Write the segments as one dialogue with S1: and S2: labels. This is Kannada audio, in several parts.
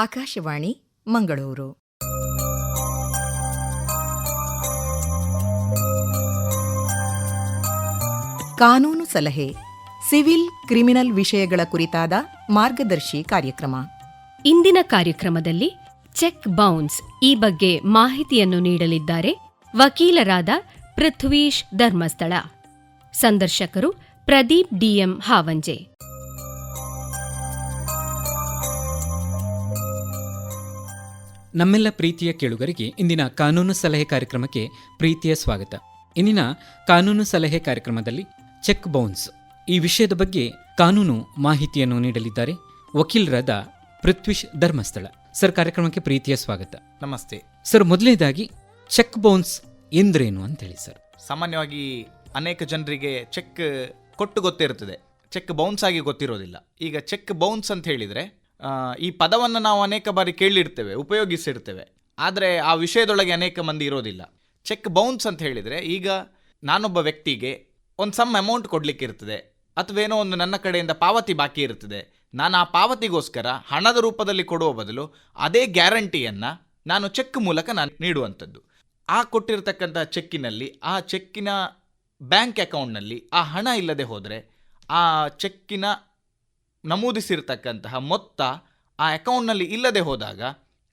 S1: ಆಕಾಶವಾಣಿ ಮಂಗಳೂರು. ಕಾನೂನು ಸಲಹೆ, ಸಿವಿಲ್ ಕ್ರಿಮಿನಲ್ ವಿಷಯಗಳ ಕುರಿತಾದ ಮಾರ್ಗದರ್ಶಿ ಕಾರ್ಯಕ್ರಮ.
S2: ಇಂದಿನ ಕಾರ್ಯಕ್ರಮದಲ್ಲಿ ಚೆಕ್ ಬೌನ್ಸ್ ಈ ಬಗ್ಗೆ ಮಾಹಿತಿಯನ್ನು ನೀಡಲಿದ್ದಾರೆ ವಕೀಲರಾದ ಪೃಥ್ವೀಶ್ ಧರ್ಮಸ್ಥಳ. ಸಂದರ್ಶಕರು ಪ್ರದೀಪ್ ಡಿಎಂ ಹಾವಂಜೆ.
S3: ನಮ್ಮೆಲ್ಲ ಪ್ರೀತಿಯ ಕೇಳುಗರಿಗೆ ಇಂದಿನ ಕಾನೂನು ಸಲಹೆ ಕಾರ್ಯಕ್ರಮಕ್ಕೆ ಪ್ರೀತಿಯ ಸ್ವಾಗತ. ಇಂದಿನ ಕಾನೂನು ಸಲಹೆ ಕಾರ್ಯಕ್ರಮದಲ್ಲಿ ಚೆಕ್ ಬೌನ್ಸ್ ಈ ವಿಷಯದ ಬಗ್ಗೆ ಕಾನೂನು ಮಾಹಿತಿಯನ್ನು ನೀಡಲಿದ್ದಾರೆ ವಕೀಲರಾದ ಪೃಥ್ವೀಶ್ ಧರ್ಮಸ್ಥಳ. ಸರ್, ಕಾರ್ಯಕ್ರಮಕ್ಕೆ ಪ್ರೀತಿಯ ಸ್ವಾಗತ.
S4: ನಮಸ್ತೆ
S3: ಸರ್, ಮೊದಲನೇದಾಗಿ ಚೆಕ್ ಬೌನ್ಸ್ ಎಂದ್ರೇನು ಅಂತ ಹೇಳಿ ಸರ್.
S4: ಸಾಮಾನ್ಯವಾಗಿ ಅನೇಕ ಜನರಿಗೆ ಚೆಕ್ ಕೊಟ್ಟು ಗೊತ್ತಿರ್ತದೆ, ಚೆಕ್ ಬೌನ್ಸ್ ಆಗಿ ಗೊತ್ತಿರೋದಿಲ್ಲ. ಈಗ ಚೆಕ್ ಬೌನ್ಸ್ ಅಂತ ಹೇಳಿದರೆ ಈ ಪದವನ್ನು ನಾವು ಅನೇಕ ಬಾರಿ ಕೇಳಿರ್ತೇವೆ, ಉಪಯೋಗಿಸಿರ್ತೇವೆ, ಆದರೆ ಆ ವಿಷಯದೊಳಗೆ ಅನೇಕ ಮಂದಿ ಇರೋದಿಲ್ಲ. ಚೆಕ್ ಬೌನ್ಸ್ ಅಂತ ಹೇಳಿದರೆ, ಈಗ ನಾನೊಬ್ಬ ವ್ಯಕ್ತಿಗೆ ಒಂದು ಸಮ್ ಅಮೌಂಟ್ ಕೊಡಲಿಕ್ಕೆ ಇರ್ತದೆ, ಅಥವಾ ಏನೋ ಒಂದು ನನ್ನ ಕಡೆಯಿಂದ ಪಾವತಿ ಬಾಕಿ ಇರ್ತದೆ. ನಾನು ಆ ಪಾವತಿಗೋಸ್ಕರ ಹಣದ ರೂಪದಲ್ಲಿ ಕೊಡುವ ಬದಲು ಅದೇ ಗ್ಯಾರಂಟಿಯನ್ನು ನಾನು ಚೆಕ್ ಮೂಲಕ ನಾನು ನೀಡುವಂಥದ್ದು. ಆ ಕೊಟ್ಟಿರ್ತಕ್ಕಂಥ ಚೆಕ್ಕಿನಲ್ಲಿ, ಆ ಚೆಕ್ಕಿನ ಬ್ಯಾಂಕ್ ಅಕೌಂಟ್ನಲ್ಲಿ ಆ ಹಣ ಇಲ್ಲದೆ ಹೋದರೆ, ಆ ಚೆಕ್ಕಿನ ನಮೂದಿಸಿರ್ತಕ್ಕಂತಹ ಮೊತ್ತ ಆ ಅಕೌಂಟ್ನಲ್ಲಿ ಇಲ್ಲದೆ ಹೋದಾಗ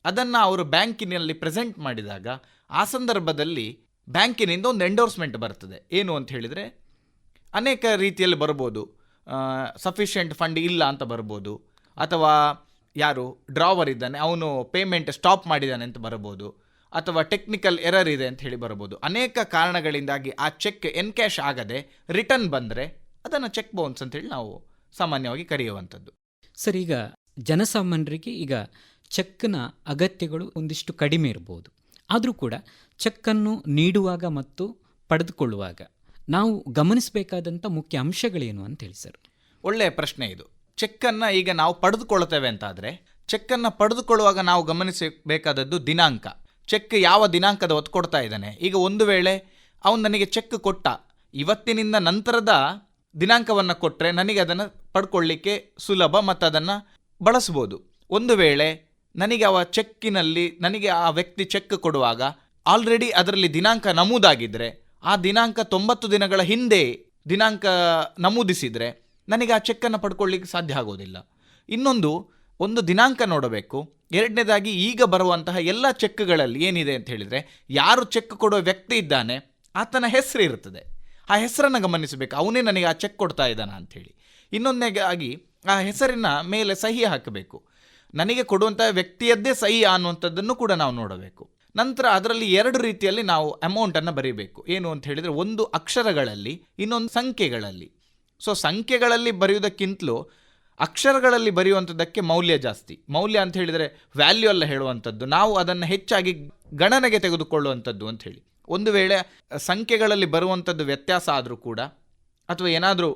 S4: ಅದನ್ನು ಅವರು ಬ್ಯಾಂಕಿನಲ್ಲಿ ಪ್ರೆಸೆಂಟ್ ಮಾಡಿದಾಗ ಆ ಸಂದರ್ಭದಲ್ಲಿ ಬ್ಯಾಂಕಿನಿಂದ ಒಂದು ಎಂಡೋರ್ಸ್ಮೆಂಟ್ ಬರ್ತದೆ. ಏನು ಅಂತ ಹೇಳಿದರೆ, ಅನೇಕ ರೀತಿಯಲ್ಲಿ ಬರ್ಬೋದು. ಸಫಿಷಿಯೆಂಟ್ ಫಂಡ್ ಇಲ್ಲ ಅಂತ ಬರ್ಬೋದು, ಅಥವಾ ಯಾರು ಡ್ರಾವರ್ ಇದ್ದಾನೆ ಅವನು ಪೇಮೆಂಟ್ ಸ್ಟಾಪ್ ಮಾಡಿದ್ದಾನೆ ಅಂತ ಬರ್ಬೋದು, ಅಥವಾ ಟೆಕ್ನಿಕಲ್ ಎರರ್ ಇದೆ ಅಂತ ಹೇಳಿ ಬರ್ಬೋದು. ಅನೇಕ ಕಾರಣಗಳಿಂದಾಗಿ ಆ ಚೆಕ್ ಎನ್ಕ್ಯಾಶ್ ಆಗದೆ ರಿಟರ್ನ್ ಬಂದರೆ ಅದನ್ನು ಚೆಕ್ ಬೌನ್ಸ್ ಅಂತೇಳಿ ನಾವು ಸಾಮಾನ್ಯವಾಗಿ ಕರೆಯುವಂಥದ್ದು.
S3: ಸರ್, ಈಗ ಜನಸಾಮಾನ್ಯರಿಗೆ ಈಗ ಚೆಕ್ನ ಅಗತ್ಯಗಳು ಒಂದಿಷ್ಟು ಕಡಿಮೆ ಇರ್ಬೋದು. ಆದರೂ ಕೂಡ ಚೆಕ್ಕನ್ನು ನೀಡುವಾಗ ಮತ್ತು ಪಡೆದುಕೊಳ್ಳುವಾಗ ನಾವು ಗಮನಿಸಬೇಕಾದಂಥ ಮುಖ್ಯ ಅಂಶಗಳೇನು ಅಂತೇಳಿ ಸರ್.
S4: ಒಳ್ಳೆಯ ಪ್ರಶ್ನೆ ಇದು. ಚೆಕ್ಕನ್ನು ಈಗ ನಾವು ಪಡೆದುಕೊಳ್ತೇವೆ ಅಂತಾದರೆ, ಚೆಕ್ಕನ್ನು ಪಡೆದುಕೊಳ್ಳುವಾಗ ನಾವು ಗಮನಿಸಬೇಕಾದದ್ದು ದಿನಾಂಕ. ಚೆಕ್ ಯಾವ ದಿನಾಂಕದ ಹೊತ್ತು ಕೊಡ್ತಾ ಇದ್ದಾನೆ. ಈಗ ಒಂದು ವೇಳೆ ಅವನು ನನಗೆ ಚೆಕ್ ಕೊಟ್ಟ ಇವತ್ತಿನಿಂದ ನಂತರದ ದಿನಾಂಕವನ್ನು ಕೊಟ್ಟರೆ ನನಗೆ ಅದನ್ನು ಪಡ್ಕೊಳ್ಳಿಕ್ಕೆ ಸುಲಭ ಮತ್ತು ಅದನ್ನು ಬಳಸ್ಬೋದು. ಒಂದು ವೇಳೆ ನನಗೆ ನನಗೆ ಆ ವ್ಯಕ್ತಿ ಚೆಕ್ ಕೊಡುವಾಗ ಆಲ್ರೆಡಿ ಅದರಲ್ಲಿ ದಿನಾಂಕ ನಮೂದಾಗಿದ್ದರೆ, ಆ ದಿನಾಂಕ 90 ದಿನಗಳ ಹಿಂದೆ ದಿನಾಂಕ ನಮೂದಿಸಿದರೆ ನನಗೆ ಆ ಚೆಕ್ಕನ್ನು ಪಡ್ಕೊಳ್ಳಿಕ್ಕೆ ಸಾಧ್ಯ ಆಗೋದಿಲ್ಲ. ಒಂದು ದಿನಾಂಕ ನೋಡಬೇಕು. ಎರಡನೇದಾಗಿ, ಈಗ ಬರುವಂತಹ ಎಲ್ಲ ಚೆಕ್ಗಳಲ್ಲಿ ಏನಿದೆ ಅಂತ ಹೇಳಿದರೆ, ಯಾರು ಚೆಕ್ ಕೊಡೋ ವ್ಯಕ್ತಿ ಇದ್ದಾನೆ ಆತನ ಹೆಸರು ಇರ್ತದೆ. ಆ ಹೆಸರನ್ನು ಗಮನಿಸಬೇಕು, ಅವನೇ ನನಗೆ ಆ ಚೆಕ್ ಕೊಡ್ತಾ ಇದ್ದಾನ ಅಂಥೇಳಿ. ಇನ್ನೊಂದಾಗಿ ಆ ಹೆಸರಿನ ಮೇಲೆ ಸಹಿ ಹಾಕಬೇಕು. ನನಗೆ ಕೊಡುವಂಥ ವ್ಯಕ್ತಿಯದ್ದೇ ಸಹಿ ಅನ್ನುವಂಥದ್ದನ್ನು ಕೂಡ ನಾವು ನೋಡಬೇಕು. ನಂತರ ಅದರಲ್ಲಿ 2 ರೀತಿಯಲ್ಲಿ ನಾವು ಅಮೌಂಟನ್ನು ಬರೀಬೇಕು. ಏನು ಅಂತ ಹೇಳಿದರೆ, ಒಂದು ಅಕ್ಷರಗಳಲ್ಲಿ, ಇನ್ನೊಂದು ಸಂಖ್ಯೆಗಳಲ್ಲಿ. ಸೊ ಸಂಖ್ಯೆಗಳಲ್ಲಿ ಬರೆಯುವುದಕ್ಕಿಂತಲೂ ಅಕ್ಷರಗಳಲ್ಲಿ ಬರೆಯುವಂಥದ್ದಕ್ಕೆ ಮೌಲ್ಯ ಜಾಸ್ತಿ. ಮೌಲ್ಯ ಅಂತ ಹೇಳಿದರೆ ವ್ಯಾಲ್ಯೂ ಎಲ್ಲ ಹೇಳುವಂಥದ್ದು, ನಾವು ಅದನ್ನು ಹೆಚ್ಚಾಗಿ ಗಣನೆಗೆ ತೆಗೆದುಕೊಳ್ಳುವಂಥದ್ದು ಅಂತ ಹೇಳಿ. ಒಂದು ವೇಳೆ ಸಂಖ್ಯೆಗಳಲ್ಲಿ ಬರುವಂಥದ್ದು ವ್ಯತ್ಯಾಸ ಆದರೂ ಕೂಡ, ಅಥವಾ ಏನಾದರೂ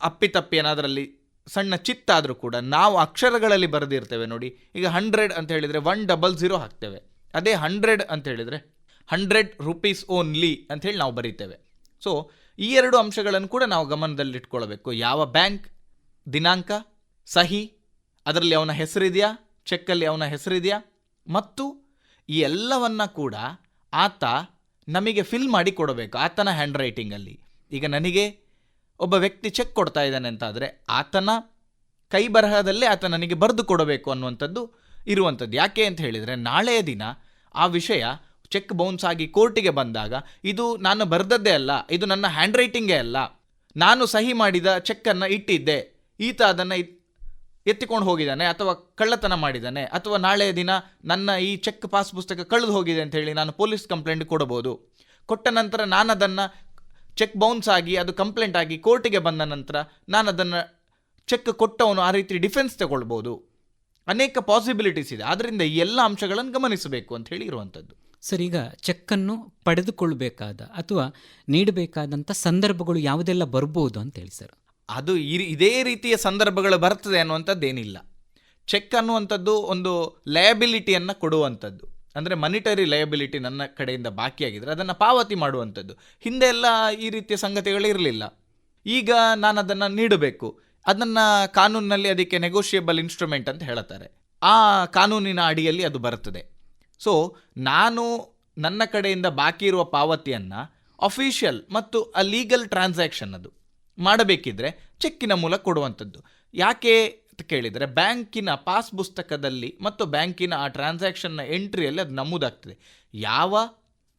S4: ಅಪ್ಪಿತಪ್ಪಿ ಏನಾದರಲ್ಲಿ ಸಣ್ಣ ಚಿತ್ತಾದರೂ ಕೂಡ, ನಾವು ಅಕ್ಷರಗಳಲ್ಲಿ ಬರೆದಿರ್ತೇವೆ ನೋಡಿ. ಈಗ 100 ಅಂತ ಹೇಳಿದರೆ 100 ಹಾಕ್ತೇವೆ. ಅದೇ 100 ಅಂತ ಹೇಳಿದರೆ 100 ರೂಪೀಸ್ ಓನ್ಲಿ ಅಂಥೇಳಿ ನಾವು ಬರೀತೇವೆ. ಸೊ ಈ 2 ಅಂಶಗಳನ್ನು ಕೂಡ ನಾವು ಗಮನದಲ್ಲಿಟ್ಕೊಳ್ಬೇಕು. ಯಾವ ಬ್ಯಾಂಕ್, ದಿನಾಂಕ, ಸಹಿ, ಅದರಲ್ಲಿ ಅವನ ಹೆಸರಿದೆಯಾ, ಚೆಕ್ಕಲ್ಲಿ ಅವನ ಹೆಸರಿದೆಯಾ, ಮತ್ತು ಈ ಎಲ್ಲವನ್ನ ಕೂಡ ಆತ ನಮಗೆ ಫಿಲ್ ಮಾಡಿ ಕೊಡಬೇಕು ಆತನ ಹ್ಯಾಂಡ್ ರೈಟಿಂಗಲ್ಲಿ. ಈಗ ನನಗೆ ಒಬ್ಬ ವ್ಯಕ್ತಿ ಚೆಕ್ ಕೊಡ್ತಾ ಇದ್ದಾನೆ ಅಂತಾದರೆ ಆತನ ಕೈ ಬರಹದಲ್ಲೇ ಆತ ನನಗೆ ಬರೆದು ಕೊಡಬೇಕು ಅನ್ನುವಂಥದ್ದು ಇರುವಂಥದ್ದು. ಯಾಕೆ ಅಂತ ಹೇಳಿದರೆ, ನಾಳೆಯ ದಿನ ಆ ವಿಷಯ ಚೆಕ್ ಬೌನ್ಸ್ ಆಗಿ ಕೋರ್ಟಿಗೆ ಬಂದಾಗ ಇದು ನಾನು ಬರೆದದ್ದೇ ಅಲ್ಲ, ಇದು ನನ್ನ ಹ್ಯಾಂಡ್ ರೈಟಿಂಗೇ ಅಲ್ಲ, ನಾನು ಸಹಿ ಮಾಡಿದ ಚೆಕ್ಕನ್ನು ಇಟ್ಟಿದ್ದೆ, ಈತ ಅದನ್ನು ಎತ್ತಿಕೊಂಡು ಹೋಗಿದ್ದಾನೆ ಅಥವಾ ಕಳ್ಳತನ ಮಾಡಿದ್ದಾನೆ, ಅಥವಾ ನಾಳೆಯ ದಿನ ನನ್ನ ಈ ಚೆಕ್ ಪಾಸ್ ಪುಸ್ತಕ ಕಳೆದು ಹೋಗಿದೆ ಅಂತ ಹೇಳಿ ನಾನು ಪೊಲೀಸ್ ಕಂಪ್ಲೇಂಟ್ ಕೊಡಬಹುದು. ಕೊಟ್ಟ ನಂತರ ನಾನು ಅದನ್ನು ಚೆಕ್ ಬೌನ್ಸ್ ಆಗಿ ಅದು ಕಂಪ್ಲೇಂಟ್ ಆಗಿ ಕೋರ್ಟಿಗೆ ಬಂದ ನಂತರ ನಾನು ಅದನ್ನು ಚೆಕ್ ಕೊಟ್ಟವನು ಆ ರೀತಿ ಡಿಫೆನ್ಸ್ ತಗೊಳ್ಬೋದು. ಅನೇಕ ಪಾಸಿಬಿಲಿಟೀಸ್ ಇದೆ. ಆದ್ದರಿಂದ ಈ ಎಲ್ಲ ಅಂಶಗಳನ್ನು ಗಮನಿಸಬೇಕು ಅಂತ ಹೇಳಿ ಇರುವಂಥದ್ದು.
S3: ಸರ್, ಈಗ ಚೆಕ್ಕನ್ನು ಪಡೆದುಕೊಳ್ಳಬೇಕಾದ ಅಥವಾ ನೀಡಬೇಕಾದಂಥ ಸಂದರ್ಭಗಳು ಯಾವುದೆಲ್ಲ ಬರ್ಬೋದು ಅಂತ ಹೇಳಿ ಸರ್.
S4: ಅದು ಇದೇ ರೀತಿಯ ಸಂದರ್ಭಗಳು ಬರ್ತದೆ ಅನ್ನುವಂಥದ್ದೇನಿಲ್ಲ. ಚೆಕ್ ಅನ್ನುವಂಥದ್ದು ಒಂದು ಲಯಬಿಲಿಟಿಯನ್ನು ಕೊಡುವಂಥದ್ದು. ಅಂದರೆ ಮಾನಿಟರಿ ಲಯಬಿಲಿಟಿ ನನ್ನ ಕಡೆಯಿಂದ ಬಾಕಿಯಾಗಿದ್ದರೆ ಅದನ್ನು ಪಾವತಿ ಮಾಡುವಂಥದ್ದು. ಹಿಂದೆ ಎಲ್ಲ ಈ ರೀತಿಯ ಸಂಗತಿಗಳು ಇರಲಿಲ್ಲ. ಈಗ ನಾನು ಅದನ್ನು ನೀಡಬೇಕು. ಅದನ್ನು ಕಾನೂನಿನಲ್ಲಿ ಅದಕ್ಕೆ ನೆಗೋಷಿಯಬಲ್ ಇನ್ಸ್ಟ್ರೂಮೆಂಟ್ ಅಂತ ಹೇಳ್ತಾರೆ. ಆ ಕಾನೂನಿನ ಅಡಿಯಲ್ಲಿ ಅದು ಬರುತ್ತದೆ. ಸೊ ನಾನು ನನ್ನ ಕಡೆಯಿಂದ ಬಾಕಿ ಇರುವ ಪಾವತಿಯನ್ನು ಅಫಿಷಿಯಲ್ ಮತ್ತು ಅ ಲೀಗಲ್ ಟ್ರಾನ್ಸಾಕ್ಷನ್ ಅದು ಮಾಡಬೇಕಿದ್ರೆ ಚೆಕ್ಕಿನ ಮೂಲಕ ಕೊಡುವಂಥದ್ದು. ಯಾಕೆ ಅಂತ ಕೇಳಿದರೆ, ಬ್ಯಾಂಕಿನ ಪಾಸ್ ಪುಸ್ತಕದಲ್ಲಿ ಮತ್ತು ಬ್ಯಾಂಕಿನ ಆ ಟ್ರಾನ್ಸಾಕ್ಷನ್ನ ಎಂಟ್ರಿಯಲ್ಲಿ ಅದು ನಮೂದಾಗ್ತದೆ. ಯಾವ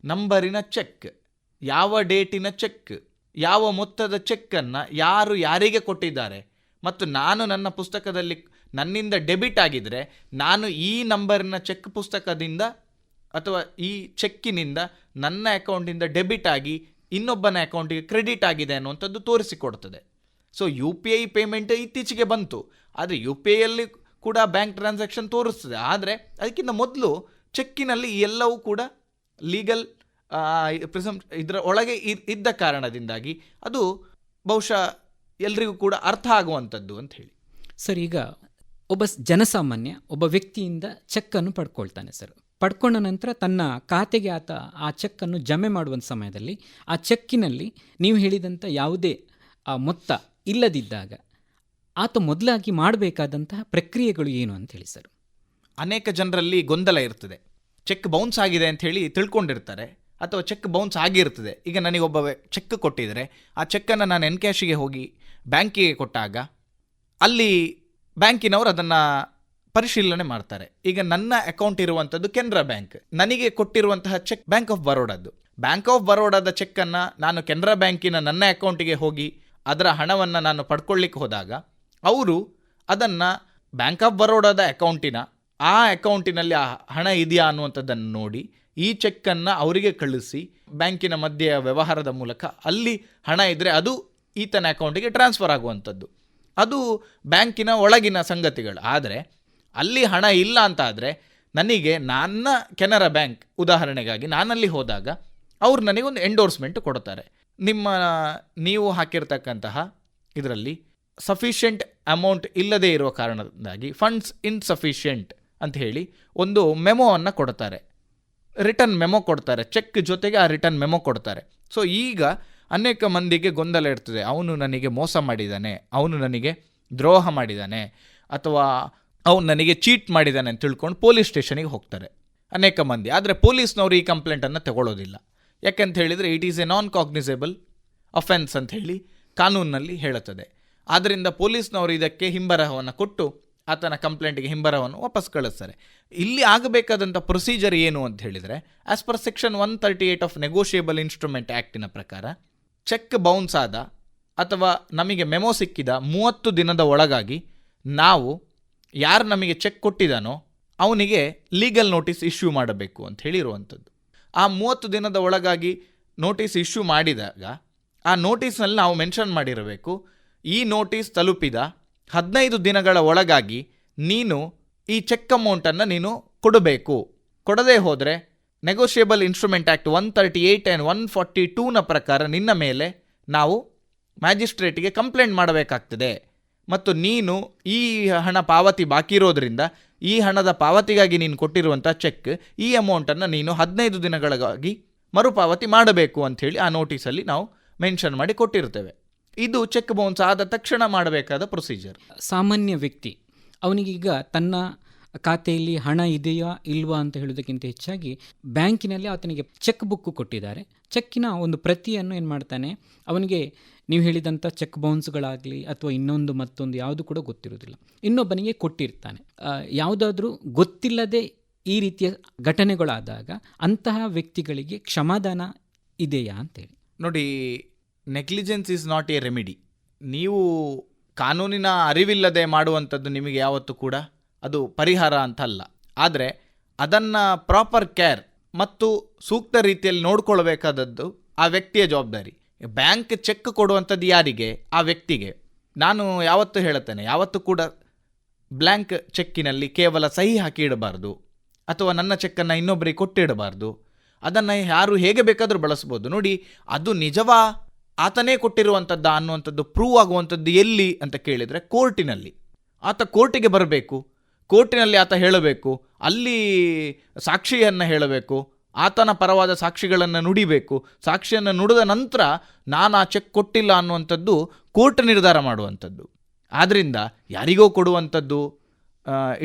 S4: ನಂಬರಿನ ಚೆಕ್, ಯಾವ ಡೇಟಿನ ಚೆಕ್, ಯಾವ ಮೊತ್ತದ ಚೆಕ್ಕನ್ನು ಯಾರು ಯಾರಿಗೆ ಕೊಟ್ಟಿದ್ದಾರೆ, ಮತ್ತು ನಾನು ನನ್ನ ಪುಸ್ತಕದಲ್ಲಿ ನನ್ನಿಂದ ಡೆಬಿಟ್ ಆಗಿದ್ದರೆ ನಾನು ಈ ನಂಬರಿನ ಚೆಕ್ ಪುಸ್ತಕದಿಂದ ಅಥವಾ ಈ ಚೆಕ್ಕಿನಿಂದ ನನ್ನ ಅಕೌಂಟಿಂದ ಡೆಬಿಟ್ ಆಗಿ ಇನ್ನೊಬ್ಬನ ಅಕೌಂಟಿಗೆ ಕ್ರೆಡಿಟ್ ಆಗಿದೆ ಅನ್ನುವಂಥದ್ದು ತೋರಿಸಿಕೊಡ್ತದೆ. ಸೊ UPI ಪೇಮೆಂಟ್ ಇತ್ತೀಚೆಗೆ ಬಂತು, ಆದರೆ UPIಯಲ್ಲಿ ಕೂಡ ಬ್ಯಾಂಕ್ ಟ್ರಾನ್ಸಾಕ್ಷನ್ ತೋರಿಸ್ತದೆ. ಆದರೆ ಅದಕ್ಕಿಂತ ಮೊದಲು ಚೆಕ್ಕಿನಲ್ಲಿ ಎಲ್ಲವೂ ಕೂಡ ಲೀಗಲ್ ಇದರ ಒಳಗೆ ಇದ್ದ ಕಾರಣದಿಂದಾಗಿ ಅದು ಬಹುಶಃ ಎಲ್ರಿಗೂ ಕೂಡ ಅರ್ಥ ಆಗುವಂಥದ್ದು ಅಂತ ಹೇಳಿ.
S3: ಸರ್, ಈಗ ಒಬ್ಬ ಜನಸಾಮಾನ್ಯ ಒಬ್ಬ ವ್ಯಕ್ತಿಯಿಂದ ಚೆಕ್ಕನ್ನು ಪಡ್ಕೊಳ್ತಾನೆ ಸರ್. ಪಡ್ಕೊಂಡ ನಂತರ ತನ್ನ ಖಾತೆಗೆ ಆತ ಆ ಚೆಕ್ಕನ್ನು ಜಮೆ ಮಾಡುವಂಥ ಸಮಯದಲ್ಲಿ ಆ ಚೆಕ್ಕಿನಲ್ಲಿ ನೀವು ಹೇಳಿದಂಥ ಯಾವುದೇ ಆ ಮೊತ್ತ ಇಲ್ಲದಿದ್ದಾಗ ಆತ ಮೊದಲಾಗಿ ಮಾಡಬೇಕಾದಂತಹ ಪ್ರಕ್ರಿಯೆಗಳು ಏನು ಅಂತ ಹೇಳಿ ಸರ್.
S4: ಅನೇಕ ಜನರಲ್ಲಿ ಗೊಂದಲ ಇರ್ತದೆ. ಚೆಕ್ ಬೌನ್ಸ್ ಆಗಿದೆ ಅಂತ ಹೇಳಿ ತಿಳ್ಕೊಂಡಿರ್ತಾರೆ, ಅಥವಾ ಚೆಕ್ ಬೌನ್ಸ್ ಆಗಿರ್ತದೆ. ಈಗ ನನಗೊಬ್ಬ ಚೆಕ್ ಕೊಟ್ಟಿದ್ದಾರೆ, ಆ ಚೆಕ್ಕನ್ನು ನಾನು ಎನ್ಕ್ಯಾಶಿಗೆ ಹೋಗಿ ಬ್ಯಾಂಕಿಗೆ ಕೊಟ್ಟಾಗ ಅಲ್ಲಿ ಬ್ಯಾಂಕಿನವರು ಅದನ್ನು ಪರಿಶೀಲನೆ ಮಾಡ್ತಾರೆ. ಈಗ ನನ್ನ ಅಕೌಂಟ್ ಇರುವಂಥದ್ದು ಕೆನರಾ ಬ್ಯಾಂಕ್, ನನಗೆ ಕೊಟ್ಟಿರುವಂತಹ ಚೆಕ್ ಬ್ಯಾಂಕ್ ಆಫ್ ಬರೋಡಾದ್ದು. ಬ್ಯಾಂಕ್ ಆಫ್ ಬರೋಡಾದ ಚೆಕ್ಕನ್ನು ನಾನು ಕೆನರಾ ಬ್ಯಾಂಕಿನ ನನ್ನ ಅಕೌಂಟಿಗೆ ಹೋಗಿ ಅದರ ಹಣವನ್ನು ನಾನು ಪಡ್ಕೊಳ್ಳಿಕ್ಕೆ ಹೋದಾಗ ಅವರು ಅದನ್ನು ಬ್ಯಾಂಕ್ ಆಫ್ ಬರೋಡಾದ ಅಕೌಂಟಿನ ಆ ಅಕೌಂಟಿನಲ್ಲಿ ಆ ಹಣ ಇದೆಯಾ ಅನ್ನುವಂಥದ್ದನ್ನು ನೋಡಿ ಈ ಚೆಕ್ಕನ್ನು ಅವರಿಗೆ ಕಳಿಸಿ ಬ್ಯಾಂಕಿನ ಮಧ್ಯೆ ವ್ಯವಹಾರದ ಮೂಲಕ ಅಲ್ಲಿ ಹಣ ಇದ್ದರೆ ಅದು ಈತನ ಅಕೌಂಟಿಗೆ ಟ್ರಾನ್ಸ್ಫರ್ ಆಗುವಂಥದ್ದು. ಅದು ಬ್ಯಾಂಕಿನ ಒಳಗಿನ ಸಂಗತಿಗಳು. ಆದರೆ ಅಲ್ಲಿ ಹಣ ಇಲ್ಲ ಅಂತ ಆದರೆ ನನಗೆ ನನ್ನ ಕೆನರಾ ಬ್ಯಾಂಕ್ ಉದಾಹರಣೆಗಾಗಿ ನಾನಲ್ಲಿ ಹೋದಾಗ ಅವರು ನನಗೊಂದು ಎಂಡೋರ್ಸ್ಮೆಂಟ್ ಕೊಡ್ತಾರೆ. ನೀವು ಹಾಕಿರ್ತಕ್ಕಂತಹ ಇದರಲ್ಲಿ ಸಫಿಷಿಯೆಂಟ್ ಅಮೌಂಟ್ ಇಲ್ಲದೇ ಇರುವ ಕಾರಣದಿಂದಾಗಿ ಫಂಡ್ಸ್ ಇನ್ಸಫಿಷಿಯೆಂಟ್ ಅಂತ ಹೇಳಿ ಒಂದು ಮೆಮೋವನ್ನು ಕೊಡ್ತಾರೆ, ರಿಟರ್ನ್ ಮೆಮೊ ಕೊಡ್ತಾರೆ. ಚೆಕ್ ಜೊತೆಗೆ ಆ ರಿಟರ್ನ್ ಮೆಮೊ ಕೊಡ್ತಾರೆ. ಸೊ ಈಗ ಅನೇಕ ಮಂದಿಗೆ ಗೊಂದಲ ಇರ್ತದೆ, ಅವನು ನನಗೆ ಮೋಸ ಮಾಡಿದ್ದಾನೆ, ಅವನು ನನಗೆ ದ್ರೋಹ ಮಾಡಿದ್ದಾನೆ, ಅಥವಾ ಅವನು ನನಗೆ ಚೀಟ್ ಮಾಡಿದ್ದಾನೆ ಅಂತ ತಿಳ್ಕೊಂಡು ಪೊಲೀಸ್ ಸ್ಟೇಷನಿಗೆ ಹೋಗ್ತಾರೆ ಅನೇಕ ಮಂದಿ. ಆದರೆ ಪೊಲೀಸ್ನವರು ಈ ಕಂಪ್ಲೇಂಟನ್ನು ತಗೊಳ್ಳೋದಿಲ್ಲ. ಯಾಕೆಂತ ಹೇಳಿದರೆ it is a non cognisable offence ಅಂತ ಹೇಳಿ ಕಾನೂನಿನಲ್ಲಿ ಹೇಳುತ್ತದೆ. ಆದ್ದರಿಂದ ಪೊಲೀಸ್ನವರು ಇದಕ್ಕೆ ಹಿಂಬರಹವನ್ನು ಕೊಟ್ಟು ಆತನ ಕಂಪ್ಲೇಂಟಿಗೆ ಹಿಂಬರಹವನ್ನು ವಾಪಸ್ ಕಳಿಸ್ತಾರೆ. ಇಲ್ಲಿ ಆಗಬೇಕಾದಂಥ ಪ್ರೊಸೀಜರ್ ಏನು ಅಂತ ಹೇಳಿದರೆ, as per section 138 of negotiable instrument ಆ್ಯಕ್ಟಿನ ಪ್ರಕಾರ ಚೆಕ್ ಬೌನ್ಸ್ ಆದ ಅಥವಾ ನಮಗೆ ಮೆಮೊ ಸಿಕ್ಕಿದ 30 ದಿನದ ಒಳಗಾಗಿ ನಾವು ಯಾರು ನಮಗೆ ಚೆಕ್ ಕೊಟ್ಟಿದ್ದಾನೋ ಅವನಿಗೆ ಲೀಗಲ್ ನೋಟಿಸ್ ಇಶ್ಯೂ ಮಾಡಬೇಕು ಅಂತ ಹೇಳಿರುವಂಥದ್ದು. ಆ 30 ದಿನದ ಒಳಗಾಗಿ ನೋಟಿಸ್ ಇಶ್ಯೂ ಮಾಡಿದಾಗ ಆ ನೋಟಿಸ್ನಲ್ಲಿ ನಾವು ಮೆನ್ಷನ್ ಮಾಡಿರಬೇಕು, ಈ ನೋಟಿಸ್ ತಲುಪಿದ 15 ದಿನಗಳ ಒಳಗಾಗಿ ನೀನು ಈ ಚೆಕ್ ಅಮೌಂಟನ್ನು ನೀನು ಕೊಡಬೇಕು. ಕೊಡದೇ ಹೋದರೆ ನೆಗೋಷಿಯೇಬಲ್ ಇನ್ಸ್ಟ್ರೂಮೆಂಟ್ ಆ್ಯಕ್ಟ್ 138 ಆ್ಯಂಡ್ 142ನ ಪ್ರಕಾರ ನಿನ್ನ ಮೇಲೆ ನಾವು ಮ್ಯಾಜಿಸ್ಟ್ರೇಟಿಗೆ ಕಂಪ್ಲೇಂಟ್ ಮಾಡಬೇಕಾಗ್ತದೆ. ಮತ್ತು ನೀನು ಈ ಹಣ ಪಾವತಿ ಬಾಕಿ ಇರೋದ್ರಿಂದ ಈ ಹಣದ ಪಾವತಿಗಾಗಿ ನೀನು ಕೊಟ್ಟಿರುವಂಥ ಚೆಕ್ ಈ ಅಮೌಂಟನ್ನು ನೀನು 15 ದಿನಗಳಿಗಾಗಿ ಮರುಪಾವತಿ ಮಾಡಬೇಕು ಅಂಥೇಳಿ ಆ ನೋಟಿಸಲ್ಲಿ ನಾವು ಮೆನ್ಷನ್ ಮಾಡಿ ಕೊಟ್ಟಿರ್ತೇವೆ. ಇದು ಚೆಕ್ ಬೌನ್ಸ್ ಆದ ತಕ್ಷಣ ಮಾಡಬೇಕಾದ ಪ್ರೊಸೀಜರ್.
S3: ಸಾಮಾನ್ಯ ವ್ಯಕ್ತಿ ಅವನಿಗೀಗ ತನ್ನ ಖಾತೆಯಲ್ಲಿ ಹಣ ಇದೆಯಾ ಇಲ್ವಾ ಅಂತ ಹೇಳೋದಕ್ಕಿಂತ ಹೆಚ್ಚಾಗಿ ಬ್ಯಾಂಕಿನಲ್ಲಿ ಆತನಿಗೆ ಚೆಕ್ ಬುಕ್ ಕೊಟ್ಟಿದ್ದಾರೆ, ಚೆಕ್ಕಿನ ಒಂದು ಪ್ರತಿಯನ್ನು ಏನು ಮಾಡ್ತಾನೆ, ಅವನಿಗೆ ನೀವು ಹೇಳಿದಂಥ ಚೆಕ್ ಬೌನ್ಸ್ಗಳಾಗಲಿ ಅಥವಾ ಇನ್ನೊಂದು ಮತ್ತೊಂದು ಯಾವುದು ಕೂಡ ಗೊತ್ತಿರೋದಿಲ್ಲ, ಇನ್ನೊಬ್ಬನಿಗೆ ಕೊಟ್ಟಿರ್ತಾನೆ. ಯಾವುದಾದ್ರೂ ಗೊತ್ತಿಲ್ಲದೆ ಈ ರೀತಿಯ ಘಟನೆಗಳಾದಾಗ ಅಂತಹ ವ್ಯಕ್ತಿಗಳಿಗೆ ಕ್ಷಮಾದಾನ ಇದೆಯಾ ಅಂತೇಳಿ
S4: ನೋಡಿ. Negligence is not A remedy. ನೀವು ಕಾನೂನಿನ ಅರಿವಿಲ್ಲದೆ ಮಾಡುವಂಥದ್ದು ನಿಮಗೆ ಯಾವತ್ತೂ ಕೂಡ ಅದು ಪರಿಹಾರ ಅಂತ ಅಲ್ಲ. ಆದರೆ ಅದನ್ನು ಪ್ರಾಪರ್ ಕೇರ್ ಮತ್ತು ಸೂಕ್ತ ರೀತಿಯಲ್ಲಿ ನೋಡ್ಕೊಳ್ಬೇಕಾದದ್ದು ಆ ವ್ಯಕ್ತಿಯ ಜವಾಬ್ದಾರಿ. ಬ್ಯಾಂಕ್ ಚೆಕ್ ಕೊಡುವಂಥದ್ದು ಯಾರಿಗೆ? ಆ ವ್ಯಕ್ತಿಗೆ. ನಾನು ಯಾವತ್ತೂ ಹೇಳುತ್ತೇನೆ, ಯಾವತ್ತೂ ಕೂಡ ಬ್ಲ್ಯಾಂಕ್ ಚೆಕ್ಕಿನಲ್ಲಿ ಕೇವಲ ಸಹಿ ಹಾಕಿ ಇಡಬಾರ್ದು, ಅಥವಾ ನನ್ನ ಚೆಕ್ಕನ್ನು ಇನ್ನೊಬ್ಬರಿಗೆ ಕೊಟ್ಟಿಡಬಾರ್ದು. ಅದನ್ನು ಯಾರು ಹೇಗೆ ಬೇಕಾದರೂ ಬಳಸ್ಬೋದು. ನೋಡಿ, ಅದು ನಿಜವಾ ಆತನೇ ಕೊಟ್ಟಿರುವಂಥದ್ದು ಅನ್ನುವಂಥದ್ದು ಪ್ರೂವ್ ಆಗುವಂಥದ್ದು ಎಲ್ಲಿ ಅಂತ ಕೇಳಿದರೆ ಕೋರ್ಟಿನಲ್ಲಿ. ಆತ ಕೋರ್ಟಿಗೆ ಬರಬೇಕು, ಕೋರ್ಟಿನಲ್ಲಿ ಆತ ಹೇಳಬೇಕು, ಅಲ್ಲಿ ಸಾಕ್ಷಿಯನ್ನು ಹೇಳಬೇಕು, ಆತನ ಪರವಾದ ಸಾಕ್ಷಿಗಳನ್ನು ನುಡಿಬೇಕು. ಸಾಕ್ಷಿಯನ್ನು ನುಡಿದ ನಂತರ ನಾನು ಆ ಚೆಕ್ ಕೊಟ್ಟಿಲ್ಲ ಅನ್ನುವಂಥದ್ದು ಕೋರ್ಟ್ ನಿರ್ಧಾರ ಮಾಡುವಂಥದ್ದು. ಆದ್ದರಿಂದ ಯಾರಿಗೋ ಕೊಡುವಂಥದ್ದು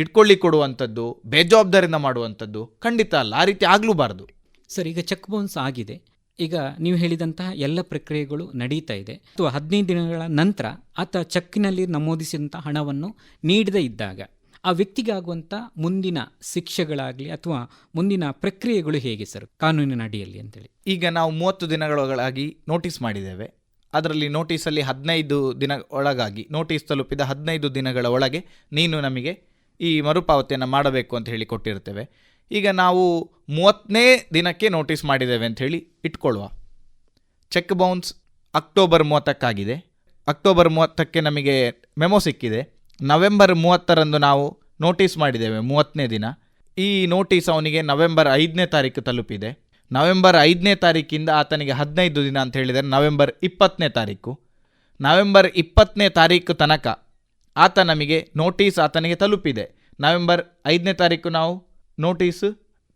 S4: ಇಟ್ಕೊಳ್ಳಿ ಕೊಡುವಂಥದ್ದು, ಬೇಜವಾಬ್ದಾರಿಯಿಂದ ಮಾಡುವಂಥದ್ದು ಖಂಡಿತ ಅಲ್ಲ. ಆ ರೀತಿ ಆಗಲೂಬಾರ್ದು.
S3: ಸರ್, ಈಗ ಚೆಕ್ ಬೌನ್ಸ್ ಆಗಿದೆ, ಈಗ ನೀವು ಹೇಳಿದಂತಹ ಎಲ್ಲ ಪ್ರಕ್ರಿಯೆಗಳು ನಡೀತಾ ಇದೆ, ಅಥವಾ 15 ದಿನಗಳ ನಂತರ ಆತ ಚೆಕ್ನಲ್ಲಿ ನಮೂದಿಸಿದಂಥ ಹಣವನ್ನು ನೀಡದೇ ಇದ್ದಾಗ ಆ ವ್ಯಕ್ತಿಗೆ ಆಗುವಂಥ ಮುಂದಿನ ಶಿಕ್ಷೆಗಳಾಗಲಿ ಅಥವಾ ಮುಂದಿನ ಪ್ರಕ್ರಿಯೆಗಳು ಹೇಗೆ ಸರ್ ಕಾನೂನಿನ ಅಡಿಯಲ್ಲಿ ಅಂತೇಳಿ?
S4: ಈಗ ನಾವು 30 ದಿನಗಳೊಳಗಾಗಿ ನೋಟಿಸ್ ಮಾಡಿದ್ದೇವೆ. ಅದರಲ್ಲಿ ನೋಟಿಸಲ್ಲಿ 15 ದಿನ ಒಳಗಾಗಿ, ನೋಟಿಸ್ ತಲುಪಿದ 15 ದಿನಗಳ ಒಳಗೆ ನೀನು ನಮಗೆ ಈ ಮರುಪಾವತಿಯನ್ನು ಮಾಡಬೇಕು ಅಂತ ಹೇಳಿ ಕೊಟ್ಟಿರ್ತೇವೆ. ಈಗ ನಾವು 30ನೇ ದಿನಕ್ಕೆ ನೋಟಿಸ್ ಮಾಡಿದ್ದೇವೆ ಅಂತ ಹೇಳಿ ಇಟ್ಕೊಳ್ಳುವ. ಚೆಕ್ ಬೌನ್ಸ್ ಅಕ್ಟೋಬರ್ 30ಕ್ಕಾಗಿದೆ. ಅಕ್ಟೋಬರ್ 30ಕ್ಕೆ ನಮಗೆ ಮೆಮೊ ಸಿಕ್ಕಿದೆ. ನವೆಂಬರ್ 30ರಂದು ನಾವು ನೋಟಿಸ್ ಮಾಡಿದ್ದೇವೆ 30ನೇ ದಿನ. ಈ ನೋಟಿಸ್ ಅವನಿಗೆ ನವೆಂಬರ್ 5ನೇ ತಾರೀಕು ತಲುಪಿದೆ. ನವೆಂಬರ್ 5ನೇ ತಾರೀಕಿಂದ ಆತನಿಗೆ 15 ದಿನ ಅಂತ ಹೇಳಿದರೆ ನವೆಂಬರ್ 20ನೇ ತಾರೀಕು. ನವೆಂಬರ್ 20ನೇ ತಾರೀಕು ತನಕ ಆತ ನಮಗೆ ನೋಟಿಸ್ ಆತನಿಗೆ ತಲುಪಿದೆ. ನವೆಂಬರ್ 5ನೇ ತಾರೀಕು ನಾವು ನೋಟಿಸ್